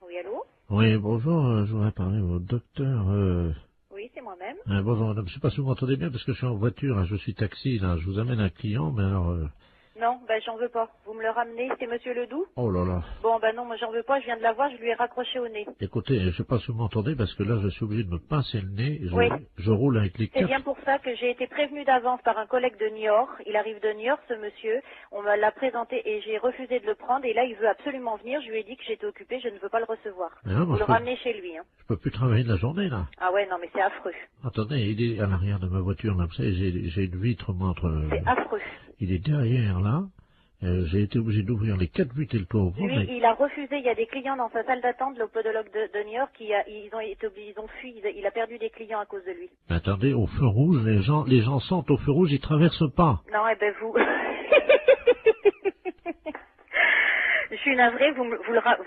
Oui, allô? Oui, bonjour, je voudrais parler au docteur... Oui, c'est moi-même. bonjour madame, je sais pas si vous m'entendez bien parce que je suis en voiture, hein, je suis taxi, là, je vous amène un client, mais alors... Non, ben j'en veux pas. Vous me le ramenez, c'est monsieur Ledoux? Oh là là. Bon, ben non, moi j'en veux pas, je viens de la voir, je lui ai raccroché au nez. Écoutez, je sais pas si vous m'entendez parce que là je suis obligé de me pincer le nez, Oui. je roule avec les C'est 4... bien pour ça que j'ai été prévenue d'avance par un collègue de Niort. Il arrive de Niort, ce monsieur. On me l'a présenté et j'ai refusé de le prendre. Et là, il veut absolument venir. Je lui ai dit que j'étais occupée, je ne veux pas le recevoir. Mais non, moi, Vous le ramenez chez lui. Hein. Je peux plus travailler de la journée, là. Ah ouais, non, mais c'est affreux. Attendez, il est à l'arrière de ma voiture, là, vous savez, j'ai une vitre, moi, entre... C'est affreux. Il est derrière, là. J'ai été obligé d'ouvrir les 4 vitres et le toit ouvert. Lui, il a refusé. Il y a des clients dans sa salle d'attente, le podologue de Niort, ils ont fui. Il a perdu des clients à cause de lui. Mais attendez, au feu rouge, les gens sentent au feu rouge, ils traversent pas. Non, eh ben vous... Je suis suis navrée, vous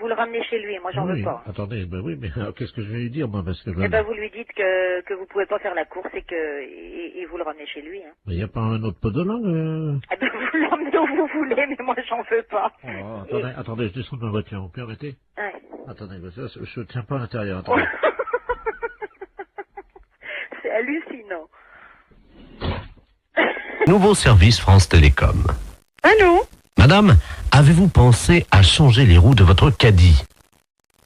le ramenez chez lui, moi j'en veux pas. Attendez, ben oui, mais alors, qu'est-ce que je vais lui dire, moi, parce que... Eh ben, vous lui dites que vous pouvez pas faire la course et vous le ramenez chez lui, hein. Mais il n'y a pas un autre podologue Eh ben, vous l'emmenez où vous voulez, mais moi j'en veux pas. Oh, attendez, je descends de ma voiture, vous permettez? Ouais. Attendez, je tiens pas à l'intérieur, attendez. C'est hallucinant. Nouveau service France Télécom. Allô? Madame, avez-vous pensé à changer les roues de votre caddie?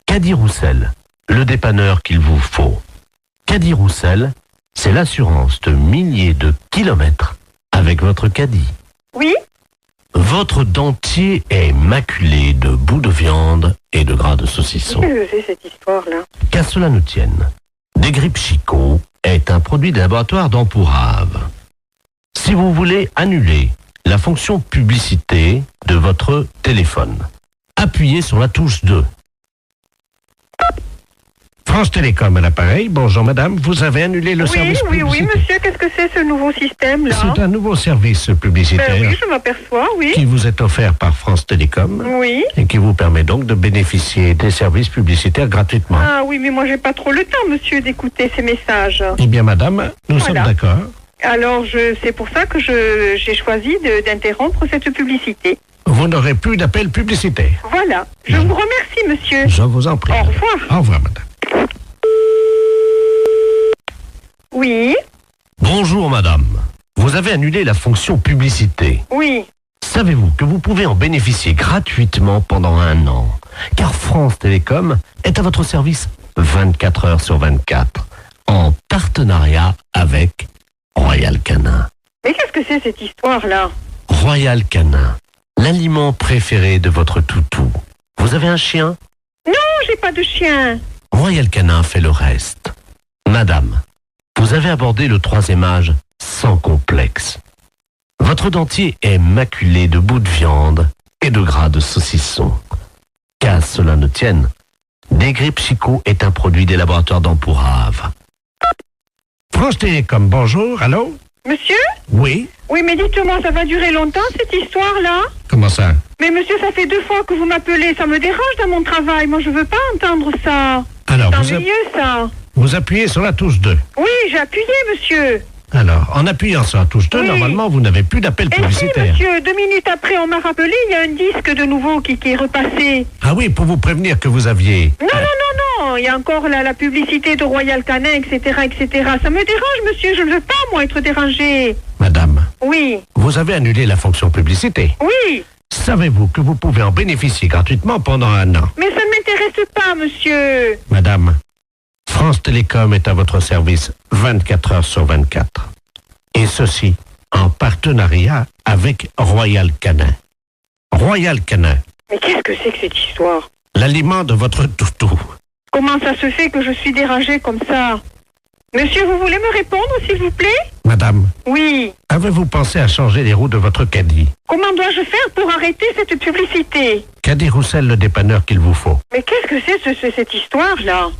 Caddie Roussel, le dépanneur qu'il vous faut. Caddie Roussel, c'est l'assurance de milliers de kilomètres avec votre caddie. Oui? Votre dentier est maculé de bouts de viande et de gras de saucisson. Qu'est-ce que c'est cette histoire-là? Qu'à cela ne tienne, Desgrippes Chicot est un produit des laboratoires d'Ampourave. Si vous voulez annuler la fonction publicité de votre téléphone, appuyez sur la touche 2. France Télécom à l'appareil. Bonjour madame, vous avez annulé le service publicitaire. Oui, monsieur, qu'est-ce que c'est ce nouveau système-là? C'est un nouveau service publicitaire Ben oui, je m'aperçois, oui. qui vous est offert par France Télécom Oui. et qui vous permet donc de bénéficier des services publicitaires gratuitement. Ah oui, mais moi j'ai pas trop le temps, monsieur, d'écouter ces messages. Eh bien madame, nous sommes d'accord. Alors, c'est pour ça que j'ai choisi d'interrompre cette publicité. Vous n'aurez plus d'appel publicitaire. Voilà. Je vous remercie, monsieur. Je vous en prie. Au revoir. Au revoir, madame. Oui. Bonjour madame, vous avez annulé la fonction publicité. Oui. Savez-vous que vous pouvez en bénéficier gratuitement pendant 1 an? Car France Télécom est à votre service 24 heures sur 24, en partenariat avec Royal Canin. Mais qu'est-ce que c'est cette histoire-là? Royal Canin, l'aliment préféré de votre toutou. Vous avez un chien? Non, j'ai pas de chien. Royal Canin fait le reste. Madame, vous avez abordé le 3e âge sans complexe. Votre dentier est maculé de bouts de viande et de gras de saucisson. Qu'à cela ne tienne, Desgrippes Chicot est un produit des laboratoires d'Ampourave. France Télécom, bonjour, allô? Monsieur? Oui? Oui, mais dites-moi, ça va durer longtemps cette histoire-là? Comment ça? Mais monsieur, ça fait 2 fois que vous m'appelez, ça me dérange dans mon travail, moi je veux pas entendre ça. Alors, c'est ennuyeux ça. Vous appuyez sur la touche 2. Oui, j'ai appuyé, monsieur. Alors, en appuyant sur la touche 2, normalement, vous n'avez plus d'appel publicitaire. Si, monsieur, 2 minutes après, on m'a rappelé, il y a un disque de nouveau qui est repassé. Ah oui, pour vous prévenir que vous aviez... Non, il y a encore la publicité de Royal Canin, etc., etc. Ça me dérange, monsieur, je ne veux pas, moi, être dérangé. Madame. Oui. Vous avez annulé la fonction publicité. Oui. Savez-vous que vous pouvez en bénéficier gratuitement pendant 1 an? Mais ça ne m'intéresse pas, monsieur. Madame, France Télécom est à votre service 24 heures sur 24. Et ceci en partenariat avec Royal Canin. Royal Canin. Mais qu'est-ce que c'est que cette histoire? L'aliment de votre toutou. Comment ça se fait que je suis dérangée comme ça? Monsieur, vous voulez me répondre, s'il vous plaît? Madame. Oui. Avez-vous pensé à changer les roues de votre caddie? Comment dois-je faire pour arrêter cette publicité? Caddie Roussel, le dépanneur qu'il vous faut. Mais qu'est-ce que c'est cette histoire-là?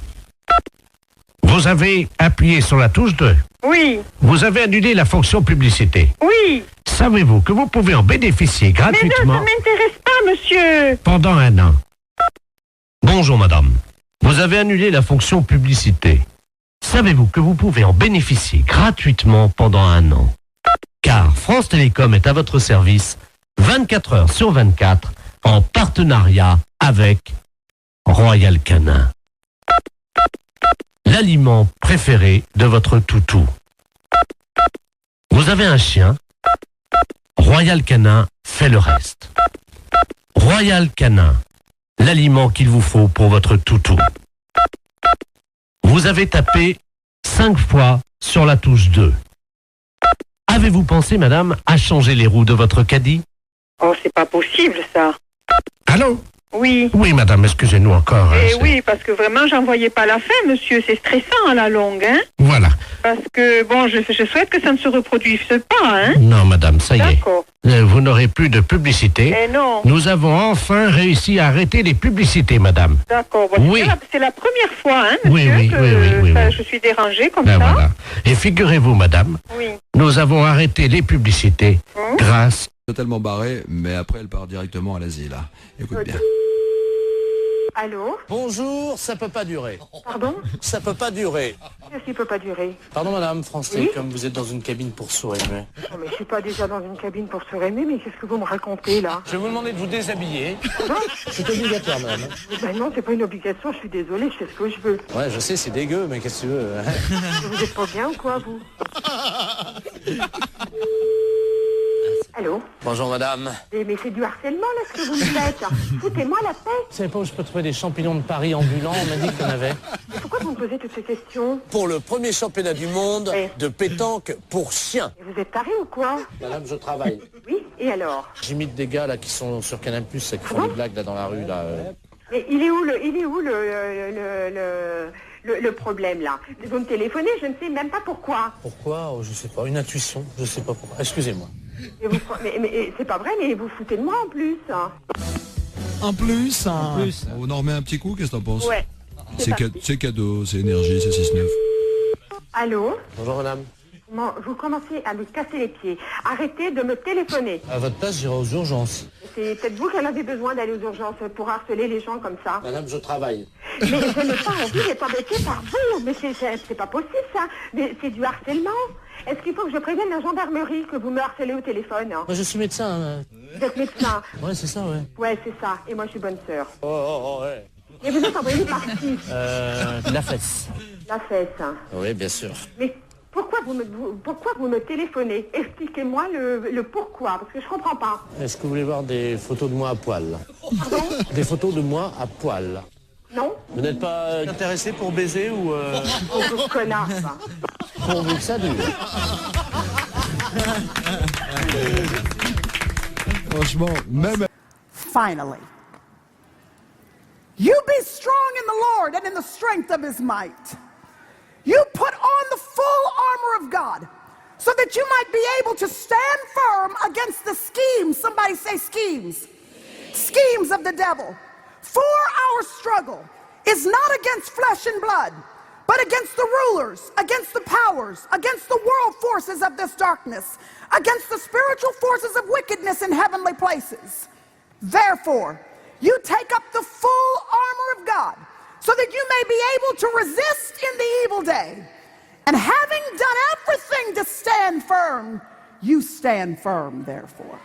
Vous avez appuyé sur la touche 2. Oui. Vous avez annulé la fonction publicité. Oui. Savez-vous que vous pouvez en bénéficier gratuitement? Mais ça m'intéresse pas, monsieur. Pendant 1 an. Bonjour madame, vous avez annulé la fonction publicité. Savez-vous que vous pouvez en bénéficier gratuitement pendant 1 an? Car France Télécom est à votre service 24 heures sur 24 en partenariat avec Royal Canin. L'aliment préféré de votre toutou. Vous avez un chien? Royal Canin fait le reste. Royal Canin, l'aliment qu'il vous faut pour votre toutou. Vous avez tapé 5 fois sur la touche 2. Avez-vous pensé, madame, à changer les roues de votre caddie? Oh, c'est pas possible, ça. Allô? Oui. Oui, madame, excusez-nous encore. Eh oui, parce que vraiment, j'en voyais pas la fin, monsieur. C'est stressant à la longue, hein? Voilà. Parce que, bon, je souhaite que ça ne se reproduise pas, hein? Non, madame, ça y est. D'accord. Vous n'aurez plus de publicité. Eh non. Nous avons enfin réussi à arrêter les publicités, madame. D'accord. Bon, oui. C'est la première fois, hein, monsieur, oui, que je suis dérangée comme ben ça. Voilà. Et figurez-vous, madame, oui. Nous avons arrêté les publicités grâce... Totalement barré, mais après elle part directement à l'asile. Écoute bien. Allô? Bonjour, ça peut pas durer. Pardon? Ça peut pas durer. Qu'est-ce qui peut pas durer? Pardon madame, Français, Oui comme vous êtes dans une cabine pour sourds aimer. Non, mais je suis pas déjà dans une cabine pour se rémer, mais qu'est-ce que vous me racontez, là? Je vais vous demander de vous déshabiller. Pardon? C'est obligatoire madame. Ben non, c'est pas une obligation, je suis désolée, je fais ce que je veux. Ouais, je sais, c'est dégueu, mais qu'est-ce que tu veux? Vous êtes pas bien ou quoi, vous? Allô? Bonjour madame. Mais c'est du harcèlement, là, ce que vous me faites. Foutez-moi la paix. Vous savez pas où je peux trouver des champignons de Paris ambulants? On m'a dit qu'il y en avait. Mais pourquoi vous me posez toutes ces questions? Pour le premier championnat du monde de pétanque pour chiens. Et vous êtes taré ou quoi? Madame, je travaille. Oui, et alors? J'imite des gars là qui sont sur Canal+, qui font des blagues là dans la rue là. Mais il est où le problème, là? Vous me téléphonez, je ne sais même pas pourquoi. Pourquoi? Oh, je sais pas, une intuition, je sais pas pourquoi. Excusez-moi. Mais c'est pas vrai, mais vous foutez de moi en plus. En plus, on en remet un petit coup, qu'est-ce que t'en penses? Ouais. C'est cadeau, c'est énergie, c'est 6-9. Allô? Bonjour madame. Vous commencez à me casser les pieds. Arrêtez de me téléphoner. À votre place, j'irai aux urgences. C'est peut-être vous qui en avez besoin d'aller aux urgences pour harceler les gens comme ça. Madame, je travaille. Mais je n'ai pas envie d'être embêtée par vous. Mais c'est pas possible ça. Mais c'est du harcèlement. Est-ce qu'il faut que je prévienne la gendarmerie que vous me harcelez au téléphone? Moi, je suis médecin. Vous êtes médecin? Ouais, c'est ça, ouais. Ouais, c'est ça. Et moi, je suis bonne sœur. Oh, ouais. Et vous êtes envoyé par qui? La fesse. La fesse. Oui, bien sûr. Mais pourquoi vous me téléphonez? Expliquez-moi le pourquoi, parce que je comprends pas. Est-ce que vous voulez voir des photos de moi à poil? Pardon? Des photos de moi à poil. Non. Vous n'êtes pas intéressé pour baiser ou... Oh, connard, ça. Pourvu que ça dure. Franchement, même... Finally. You be strong in the Lord and in the strength of his might. You put on the full armor of God so that you might be able to stand firm against the schemes. Somebody say schemes. Schemes of the devil. For our struggle is not against flesh and blood, but against the rulers, against the powers, against the world forces of this darkness, against the spiritual forces of wickedness in heavenly places. Therefore, you take up the full armor of God, so that you may be able to resist in the evil day. And having done everything to stand firm, you stand firm, therefore.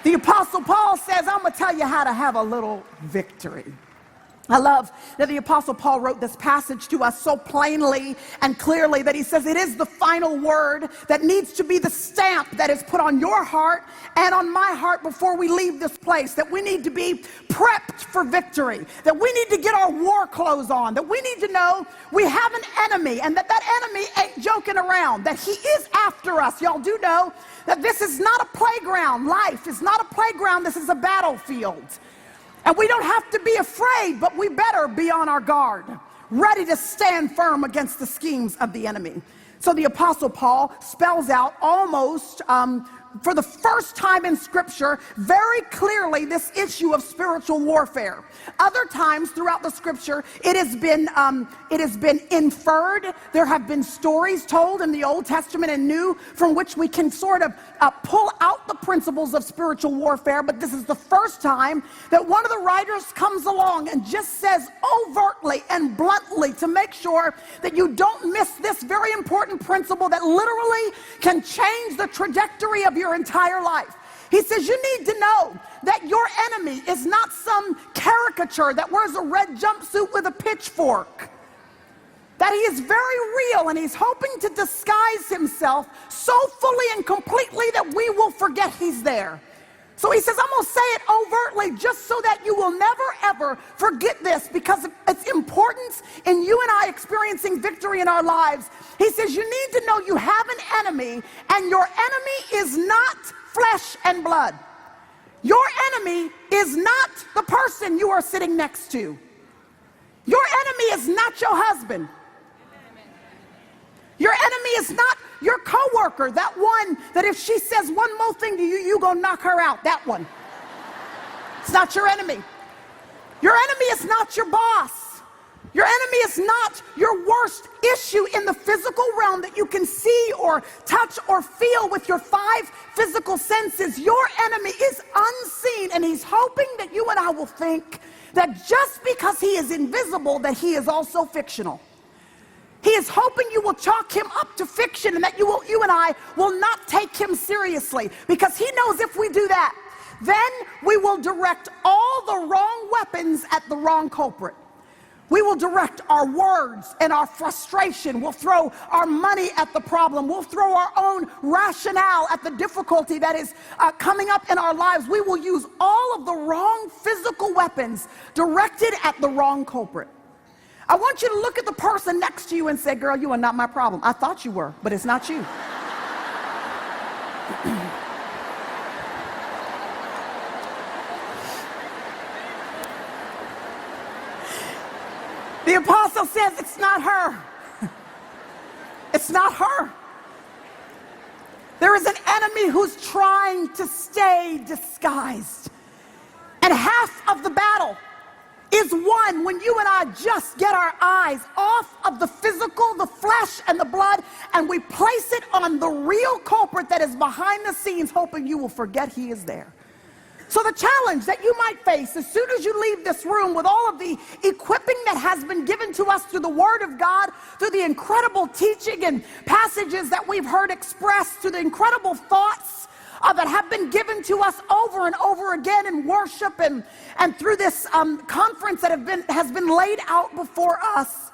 The Apostle Paul says, I'm going to tell you how to have a little victory. I love that the Apostle Paul wrote this passage to us so plainly and clearly that he says it is the final word that needs to be the stamp that is put on your heart and on my heart before we leave this place, that we need to be prepped for victory, that we need to get our war clothes on, that we need to know we have an enemy and that enemy ain't joking around, that he is after us. Y'all do know that this is not a playground. Life is not a playground. This is a battlefield. And we don't have to be afraid, but we better be on our guard, ready to stand firm against the schemes of the enemy. So the Apostle Paul spells out almost for the first time in Scripture very clearly this issue of spiritual warfare. Other times throughout the Scripture, it has been inferred. There have been stories told in the Old Testament and New from which we can sort of pull out the principles of spiritual warfare. But this is the first time that one of the writers comes along and just says overtly and bluntly to make sure that you don't miss this very important principle that literally can change the trajectory of your entire life. He says you need to know that your enemy is not some caricature that wears a red jumpsuit with a pitchfork. That he is very real and he's hoping to disguise himself so fully and completely that we will forget he's there. So he says, I'm going to say it overtly just so that you will never, ever forget this because of its importance in you and I experiencing victory in our lives. He says, you need to know you have an enemy, and your enemy is not flesh and blood. Your enemy is not the person you are sitting next to. Your enemy is not your husband. Your enemy is not your coworker, that one that if she says one more thing to you, you gonna knock her out, that one. It's not your enemy. Your enemy is not your boss. Your enemy is not your worst issue in the physical realm that you can see or touch or feel with your 5 physical senses. Your enemy is unseen, and he's hoping that you and I will think that just because he is invisible, that he is also fictional. He is hoping you will chalk him up to fiction and that you and I will not take him seriously, because he knows if we do that, then we will direct all the wrong weapons at the wrong culprit. We will direct our words and our frustration. We'll throw our money at the problem. We'll throw our own rationale at the difficulty that is coming up in our lives. We will use all of the wrong physical weapons directed at the wrong culprit. I want you to look at the person next to you and say, girl, you are not my problem. I thought you were, but it's not you. The apostle says it's not her. It's not her. There is an enemy who's trying to stay disguised. And half of the battle is won when you and I just get our eyes off of the physical, the flesh, and the blood, and we place it on the real culprit that is behind the scenes, hoping you will forget he is there. So the challenge that you might face as soon as you leave this room, with all of the equipping that has been given to us through the Word of God, through the incredible teaching and passages that we've heard expressed, through the incredible thoughts that have been given to us over and over again in worship, and through this conference that has been laid out before us,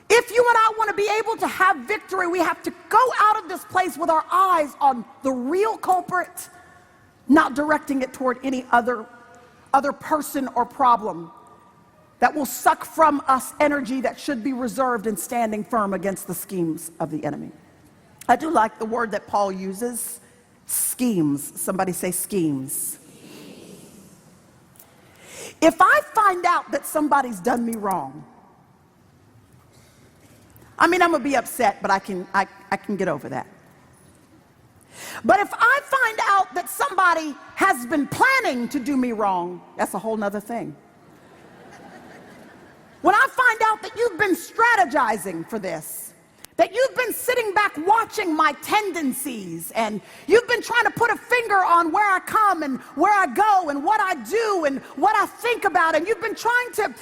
if you and I want to be able to have victory, we have to go out of this place with our eyes on the real culprit, not directing it toward any other person or problem that will suck from us energy that should be reserved and standing firm against the schemes of the enemy. I do like the word that Paul uses, schemes. Somebody say schemes. If I find out that somebody's done me wrong, I mean, I'm gonna be upset, but I can get over that. But if I find out that somebody has been planning to do me wrong, that's a whole nother thing. When I find out that you've been strategizing for this, that you've been sitting back watching my tendencies, and you've been trying to put a finger on where I come and where I go and what I do and what I think about, and you've been trying to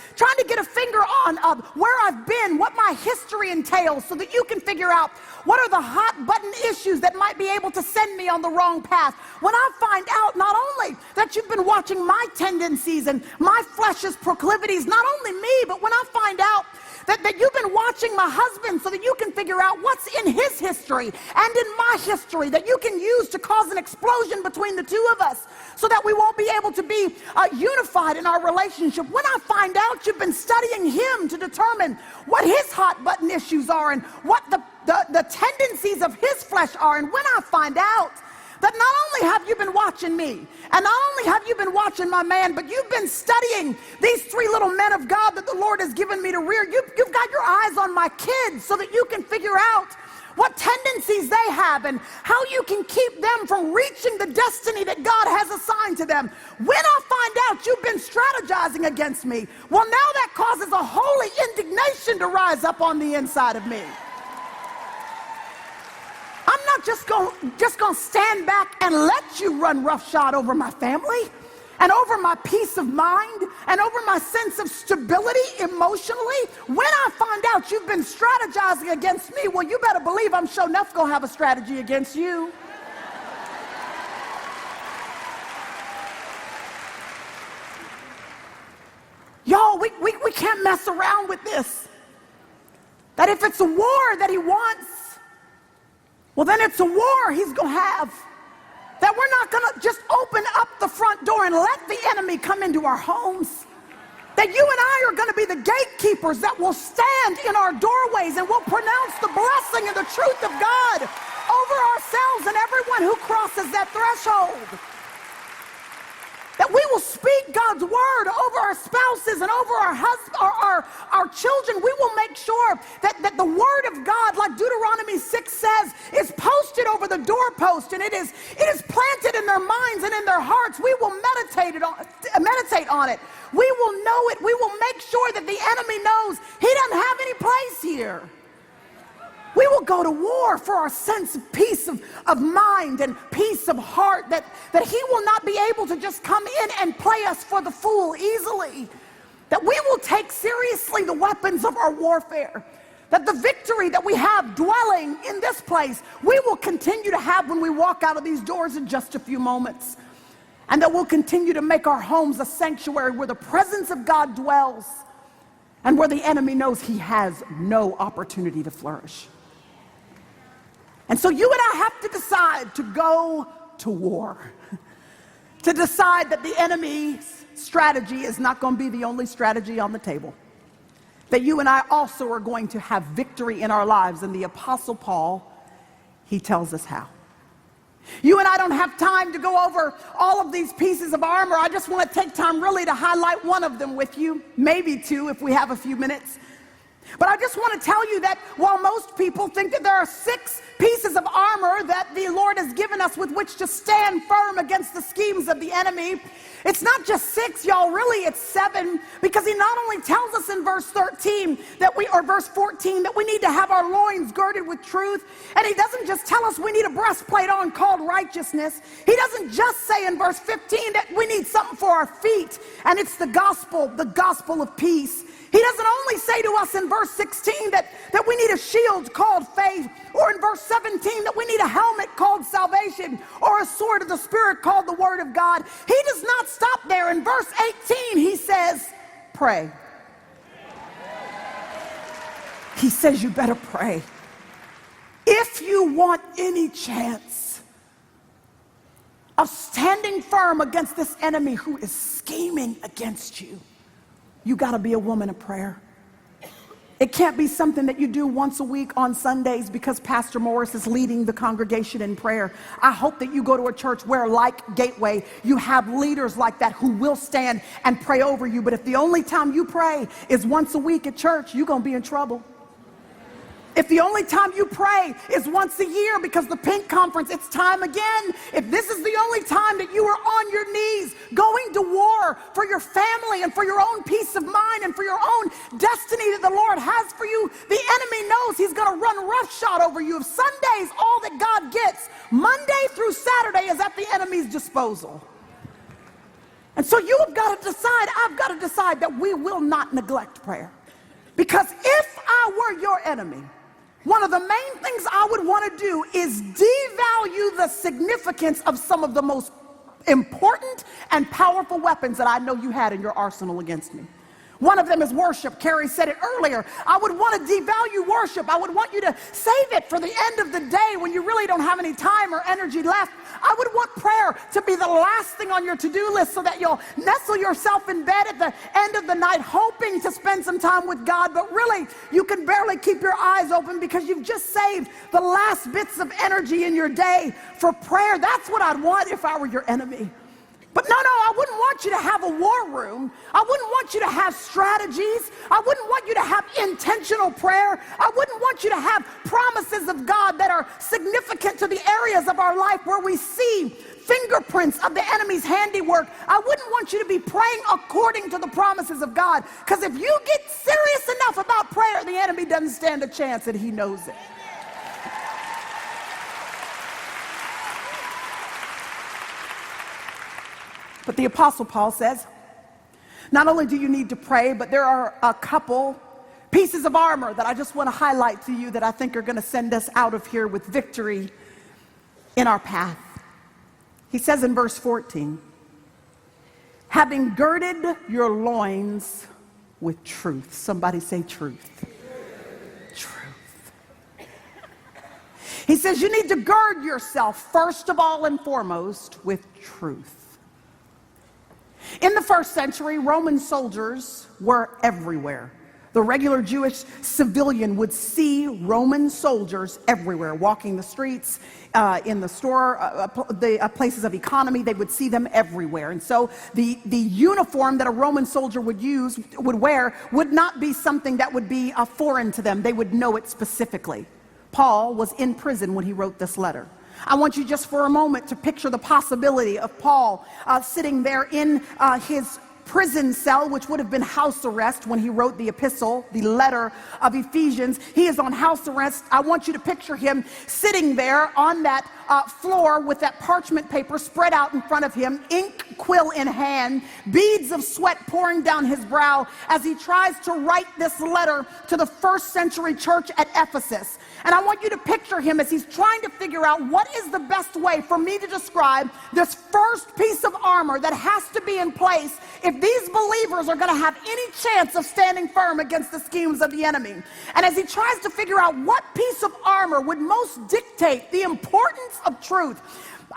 get a finger on where I've been, what my history entails, so that you can figure out what are the hot button issues that might be able to send me on the wrong path. When I find out not only that you've been watching my tendencies and my flesh's proclivities, not only me, but when I find out that you've been watching my husband so that you can figure out what's in his history and in my history that you can use to cause an explosion between the two of us so that we won't be able to be unified in our relationship. When I find out you've been studying him to determine what his hot button issues are and what the tendencies of his flesh are, and when I find out that not only have you been watching me, and not only have you been watching my man, but you've been studying these three little men of God that the Lord has given me to rear. You've got your eyes on my kids so that you can figure out what tendencies they have and how you can keep them from reaching the destiny that God has assigned to them. When I find out you've been strategizing against me, well, now that causes a holy indignation to rise up on the inside of me. I'm not just going to stand back and let you run roughshod over my family and over my peace of mind and over my sense of stability emotionally. When I find out you've been strategizing against me, well, you better believe I'm sure enough going to have a strategy against you. Y'all, we can't mess around with this. That if it's a war that he wants, well, then it's a war he's going to have. That we're not going to just open up the front door and let the enemy come into our homes. That you and I are going to be the gatekeepers that will stand in our doorways and will pronounce the blessing and the truth of God over ourselves and everyone who crosses that threshold. That we will speak God's word over our spouses and over our children. We will make sure that the word of God, like Deuteronomy 6 says, is posted over the doorpost, and it is planted in their minds and in their hearts. We will meditate on it. We will know it. We will make sure that the enemy knows he doesn't have any place here. We will go to war for our sense of peace of mind and peace of heart, that he will not be able to just come in and play us for the fool easily. that we will take seriously the weapons of our warfare, that the victory that we have dwelling in this place, we will continue to have when we walk out of these doors in just a few moments. And that we'll continue to make our homes a sanctuary where the presence of God dwells and where the enemy knows he has no opportunity to flourish. And so you and I have to decide to go to war, to decide that the enemy's strategy is not going to be the only strategy on the table, that you and I also are going to have victory in our lives. And the Apostle Paul, he tells us how. You and I don't have time to go over all of these pieces of armor. I just want to take time really to highlight one of them with you, maybe two if we have a few minutes. But I just want to tell you that while most people think that there are 6 pieces of armor that the Lord has given us with which to stand firm against the schemes of the enemy, it's not just 6, y'all, really it's 7, because he not only tells us in verse 13 or verse 14 that we need to have our loins girded with truth, and he doesn't just tell us we need a breastplate on called righteousness. He doesn't just say in verse 15 that we need something for our feet, and it's the gospel of peace. He doesn't only say to us in verse 16 that we need a shield called faith, or in verse 17 that we need a helmet called salvation, or a sword of the Spirit called the Word of God. He does not stop there. In verse 18 he says, pray. He says you better pray. If you want any chance of standing firm against this enemy who is scheming against you, you got to be a woman of prayer. It can't be something that you do once a week on Sundays because Pastor Morris is leading the congregation in prayer. I hope that you go to a church where, like Gateway, you have leaders like that who will stand and pray over you. But if the only time you pray is once a week at church, you're going to be in trouble. If the only time you pray is once a year because the Pink Conference, it's time again. If this is the only time that you are on your knees going to war for your family and for your own peace of mind and for your own destiny that the Lord has for you, the enemy knows he's going to run roughshod over you. If Sunday's all that God gets, Monday through Saturday is at the enemy's disposal. And so you have got to decide, I've got to decide that we will not neglect prayer. Because if I were your enemy, one of the main things I would want to do is devalue the significance of some of the most important and powerful weapons that I know you had in your arsenal against me. One of them is worship. Carrie said it earlier. I would want to devalue worship. I would want you to save it for the end of the day when you really don't have any time or energy left. I would want prayer to be the last thing on your to-do list so that you'll nestle yourself in bed at the end of the night hoping to spend some time with God, but really you can barely keep your eyes open because you've just saved the last bits of energy in your day for prayer. That's what I'd want if I were your enemy. But no, I wouldn't want you to have a war room. I wouldn't want you to have strategies. I wouldn't want you to have intentional prayer. I wouldn't want you to have promises of God that are significant to the areas of our life where we see fingerprints of the enemy's handiwork. I wouldn't want you to be praying according to the promises of God. Because if you get serious enough about prayer, the enemy doesn't stand a chance, and he knows it. But the Apostle Paul says, not only do you need to pray, but there are a couple pieces of armor that I just want to highlight to you that I think are going to send us out of here with victory in our path. He says in verse 14, having girded your loins with truth. Somebody say truth. Truth. He says you need to gird yourself first of all and foremost with truth. In the first century, Roman soldiers were everywhere. The regular Jewish civilian would see Roman soldiers everywhere, walking the streets, in the store, the places of economy. They would see them everywhere. And so the uniform that a Roman soldier would wear would not be something that would be foreign to them. They would know it specifically. Paul was in prison when he wrote this letter. I want you just for a moment to picture the possibility of Paul sitting there in his prison cell, which would have been house arrest when he wrote the epistle, the letter of Ephesians. He is on house arrest. I want you to picture him sitting there on that floor with that parchment paper spread out in front of him, ink quill in hand, beads of sweat pouring down his brow as he tries to write this letter to the first century church at Ephesus. And I want you to picture him as he's trying to figure out what is the best way for me to describe this first piece of armor that has to be in place if these believers are going to have any chance of standing firm against the schemes of the enemy. And as he tries to figure out what piece of armor would most dictate the importance of truth,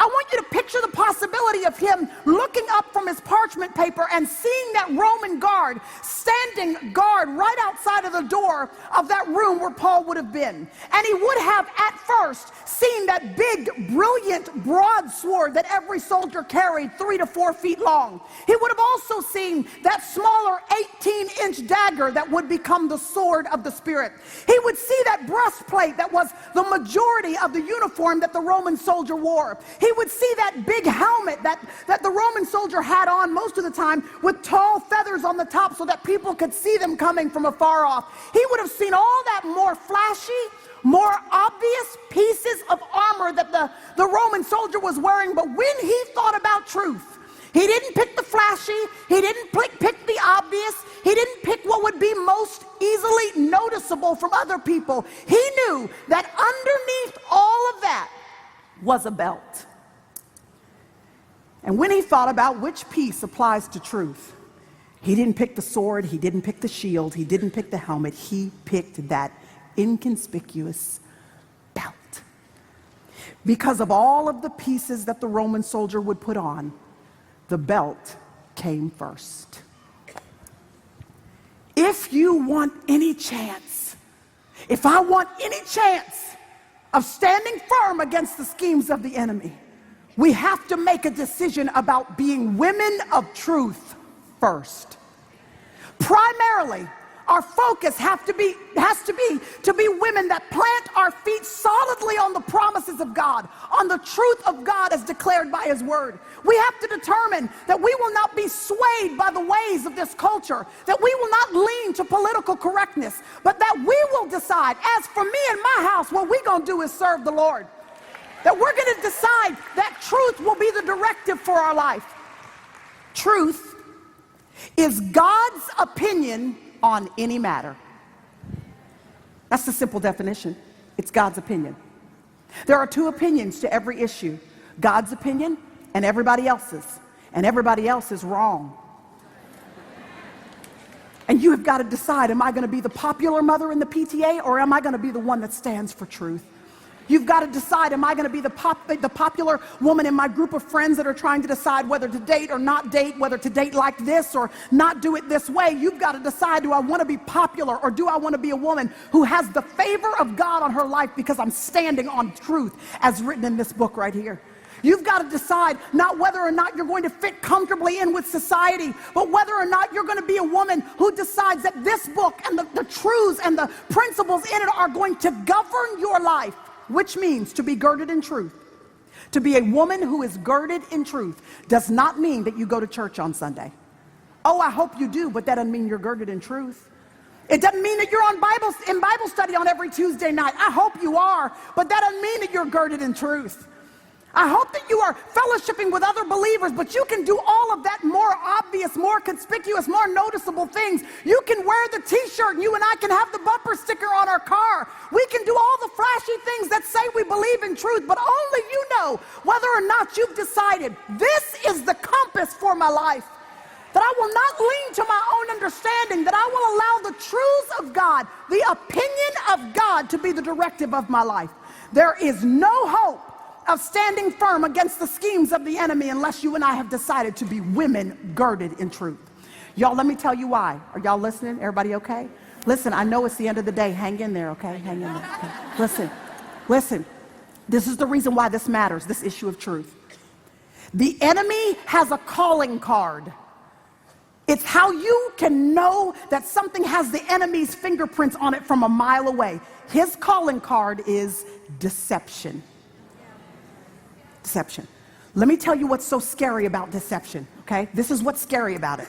I want you to picture the possibility of him looking up from his parchment paper and seeing that Roman guard standing guard right outside of the door of that room where Paul would have been. And he would have at first seen that big, brilliant broadsword that every soldier carried 3 to 4 feet long. He would have also seen that smaller 18-inch dagger that would become the sword of the Spirit. He would see that breastplate that was the majority of the uniform that the Roman soldier wore. He would see that big helmet that the Roman soldier had on most of the time with tall feathers on the top so that people could see them coming from afar off. He would have seen all that more flashy, more obvious pieces of armor that the Roman soldier was wearing. But when he thought about truth, he didn't pick the flashy, he didn't pick the obvious, he didn't pick what would be most easily noticeable from other people. He knew that underneath all of that was a belt. And when he thought about which piece applies to truth, he didn't pick the sword, he didn't pick the shield, he didn't pick the helmet, he picked that inconspicuous belt. Because of all of the pieces that the Roman soldier would put on, the belt came first. If you want any chance, if I want any chance of standing firm against the schemes of the enemy, we have to make a decision about being women of truth first. Primarily, our focus has to be women that plant our feet solidly on the promises of God, on the truth of God as declared by His Word. We have to determine that we will not be swayed by the ways of this culture, that we will not lean to political correctness, but that we will decide, as for me and my house, what we're going to do is serve the Lord. That we're going to decide that truth will be the directive for our life. Truth is God's opinion on any matter. That's the simple definition. It's God's opinion. There are two opinions to every issue: God's opinion and everybody else's. And everybody else is wrong. And you have got to decide, am I going to be the popular mother in the PTA, or am I going to be the one that stands for truth? You've got to decide, am I going to be the popular woman in my group of friends that are trying to decide whether to date or not date, whether to date like this or not do it this way? You've got to decide, do I want to be popular, or do I want to be a woman who has the favor of God on her life because I'm standing on truth as written in this book right here? You've got to decide not whether or not you're going to fit comfortably in with society, but whether or not you're going to be a woman who decides that this book and the truths and the principles in it are going to govern your life. Which means to be girded in truth. To be a woman who is girded in truth does not mean that you go to church on Sunday. Oh, I hope you do, but that doesn't mean you're girded in truth. It doesn't mean that you're in Bible study on every Tuesday night. I hope you are, but that doesn't mean that you're girded in truth. I hope that you are fellowshipping with other believers, but you can do all of that more obvious, more conspicuous, more noticeable things. You can wear the t-shirt, and you and I can have the bumper sticker on our car. We can do all the flashy things that say we believe in truth, but only you know whether or not you've decided this is the compass for my life. That I will not lean to my own understanding, that I will allow the truths of God, the opinion of God, to be the directive of my life. There is no hope of standing firm against the schemes of the enemy unless you and I have decided to be women girded in truth. Y'all, let me tell you why. Are y'all listening? Everybody okay? Listen, I know it's the end of the day. Hang in there, okay? Hang in there. Okay? Listen. This is the reason why this matters, this issue of truth. The enemy has a calling card. It's how you can know that something has the enemy's fingerprints on it from a mile away. His calling card is deception. Deception. Let me tell you what's so scary about deception, okay? This is what's scary about it.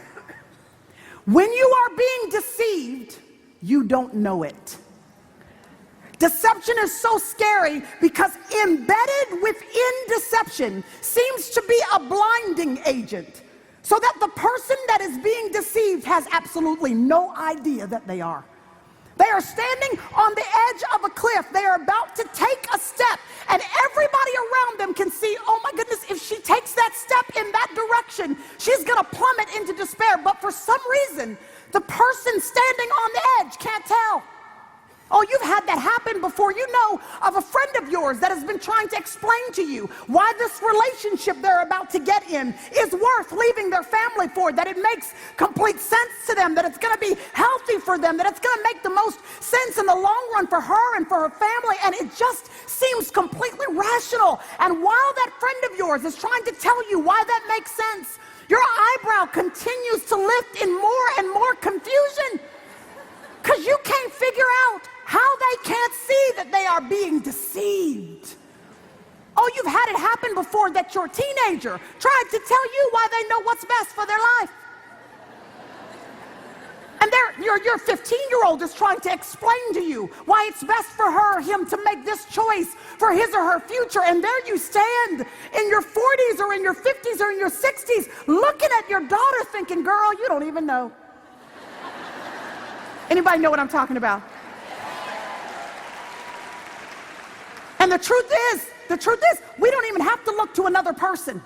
When you are being deceived, you don't know it. Deception is so scary because embedded within deception seems to be a blinding agent, so that the person that is being deceived has absolutely no idea that they are. They are standing on the edge of a cliff. They are about to take a step, and everybody around them can see, oh my goodness, if she takes that step in that direction, she's going to plummet into despair. But for some reason, the person standing on the edge can't tell. Oh, you've had that happen before. You know of a friend of yours that has been trying to explain to you why this relationship they're about to get in is worth leaving their family for, that it makes complete sense to them, that it's going to be healthy for them, that it's going to make the most sense in the long run for her and for her family, and it just seems completely rational. And while that friend of yours is trying to tell you why that makes sense, your eyebrow continues to lift in more and more confusion, because you can't figure out how they can't see that they are being deceived. Oh, you've had it happen before, that your teenager tried to tell you why they know what's best for their life. And your 15-year-old is trying to explain to you why it's best for her or him to make this choice for his or her future. And there you stand in your 40s or in your 50s or in your 60s looking at your daughter thinking, girl, you don't even know. Anybody know what I'm talking about? And the truth is, we don't even have to look to another person.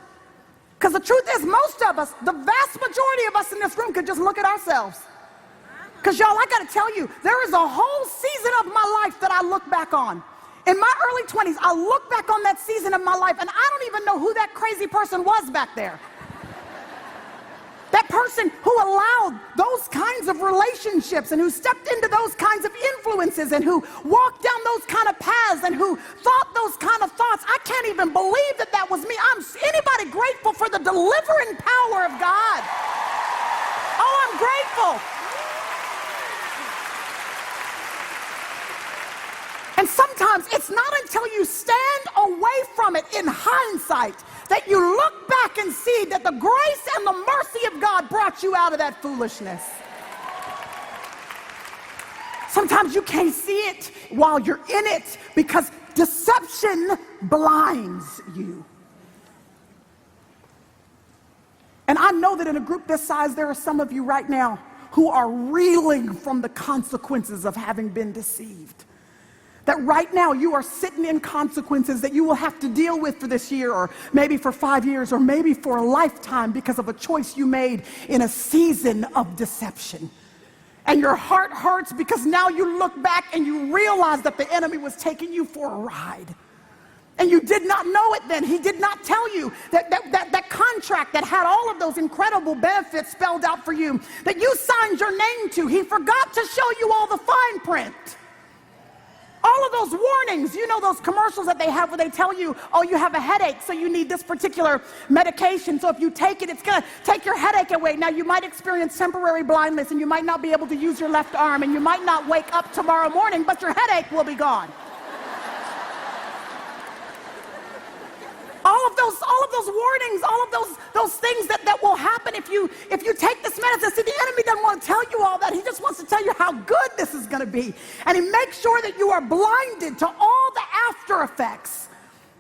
Because the truth is, most of us, the vast majority of us in this room could just look at ourselves. Because y'all, I got to tell you, there is a whole season of my life that I look back on. In my early 20s, I look back on that season of my life, and I don't even know who that crazy person was back there. That person who allowed those kinds of relationships and who stepped into those kinds of influences and who walked down those kind of paths and who thought those kind of thoughts. I can't even believe that that was me. Anybody grateful for the delivering power of God? Oh, I'm grateful. And sometimes it's not until you stand away from it in hindsight that you look back and see that the grace and the mercy of God brought you out of that foolishness. Sometimes you can't see it while you're in it because deception blinds you. And I know that in a group this size, there are some of you right now who are reeling from the consequences of having been deceived. That right now you are sitting in consequences that you will have to deal with for this year, or maybe for 5 years, or maybe for a lifetime because of a choice you made in a season of deception. And your heart hurts because now you look back and you realize that the enemy was taking you for a ride. And you did not know it then. He did not tell you that contract that had all of those incredible benefits spelled out for you, that you signed your name to. He forgot to show you all the fine print. All of those warnings, you know those commercials that they have where they tell you, oh, you have a headache, so you need this particular medication. So if you take it, it's going to take your headache away. Now, you might experience temporary blindness, and you might not be able to use your left arm, and you might not wake up tomorrow morning, but your headache will be gone. All of those warnings, all of those things that will happen if you take this medicine. See, the enemy doesn't want to tell you all that. He just wants to tell you how good this is going to be. And he makes sure that you are blinded to all the after effects,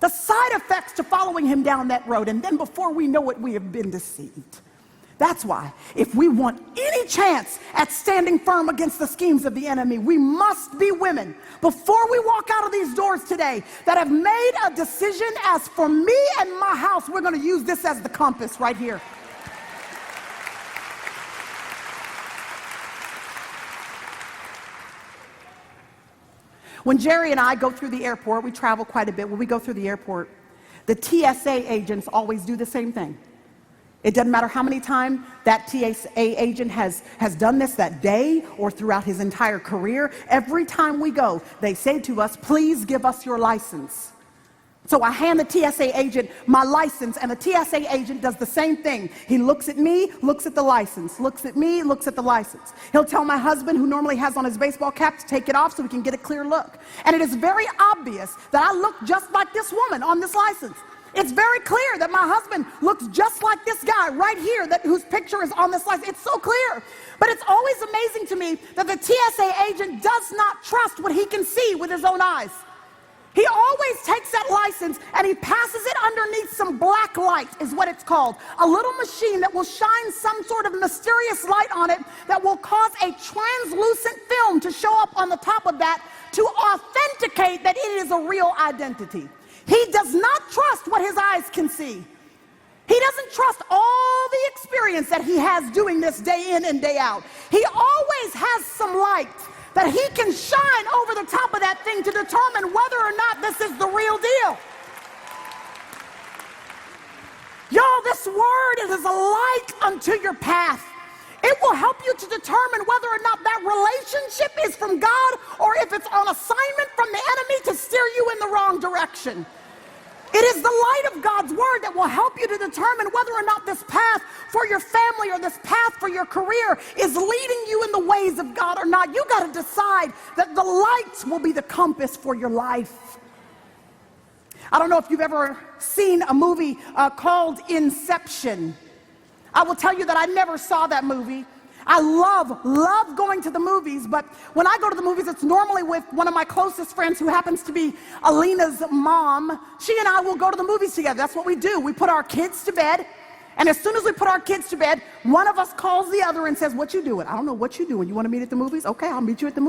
the side effects to following him down that road. And then before we know it, we have been deceived. That's why, if we want any chance at standing firm against the schemes of the enemy, we must be women, before we walk out of these doors today, that have made a decision as for me and my house, we're going to use this as the compass right here. When Jerry and I go through the airport, we travel quite a bit. When we go through the airport, the TSA agents always do the same thing. It doesn't matter how many times that TSA agent has done this that day or throughout his entire career. Every time we go, they say to us, please give us your license. So I hand the TSA agent my license, and the TSA agent does the same thing. He looks at me, looks at the license, looks at me, looks at the license. He'll tell my husband, who normally has on his baseball cap, to take it off so we can get a clear look. And it is very obvious that I look just like this woman on this license. It's very clear that my husband looks just like this guy right here whose picture is on this license. It's so clear. But it's always amazing to me that the TSA agent does not trust what he can see with his own eyes. He always takes that license and he passes it underneath some black light, is what it's called. A little machine that will shine some sort of mysterious light on it that will cause a translucent film to show up on the top of that to authenticate that it is a real identity. He does not trust what his eyes can see. He doesn't trust all the experience that he has doing this day in and day out. He always has some light that he can shine over the top of that thing to determine whether or not this is the real deal. Y'all, this word is a light unto your path. It will help you to determine whether or not that relationship is from God or if it's on assignment from the enemy to steer you in the wrong direction. It is the light of God's word that will help you to determine whether or not this path for your family or this path for your career is leading you in the ways of God or not. You got to decide that the lights will be the compass for your life. I don't know if you've ever seen a movie called Inception. I will tell you that I never saw that movie. I love going to the movies, but when I go to the movies, it's normally with one of my closest friends who happens to be Alina's mom. She and I will go to the movies together. That's what we do. We put our kids to bed, and as soon as we put our kids to bed, one of us calls the other and says, "What you doing?" "I don't know, what you doing? You want to meet at the movies?" "Okay, I'll meet you at the movies."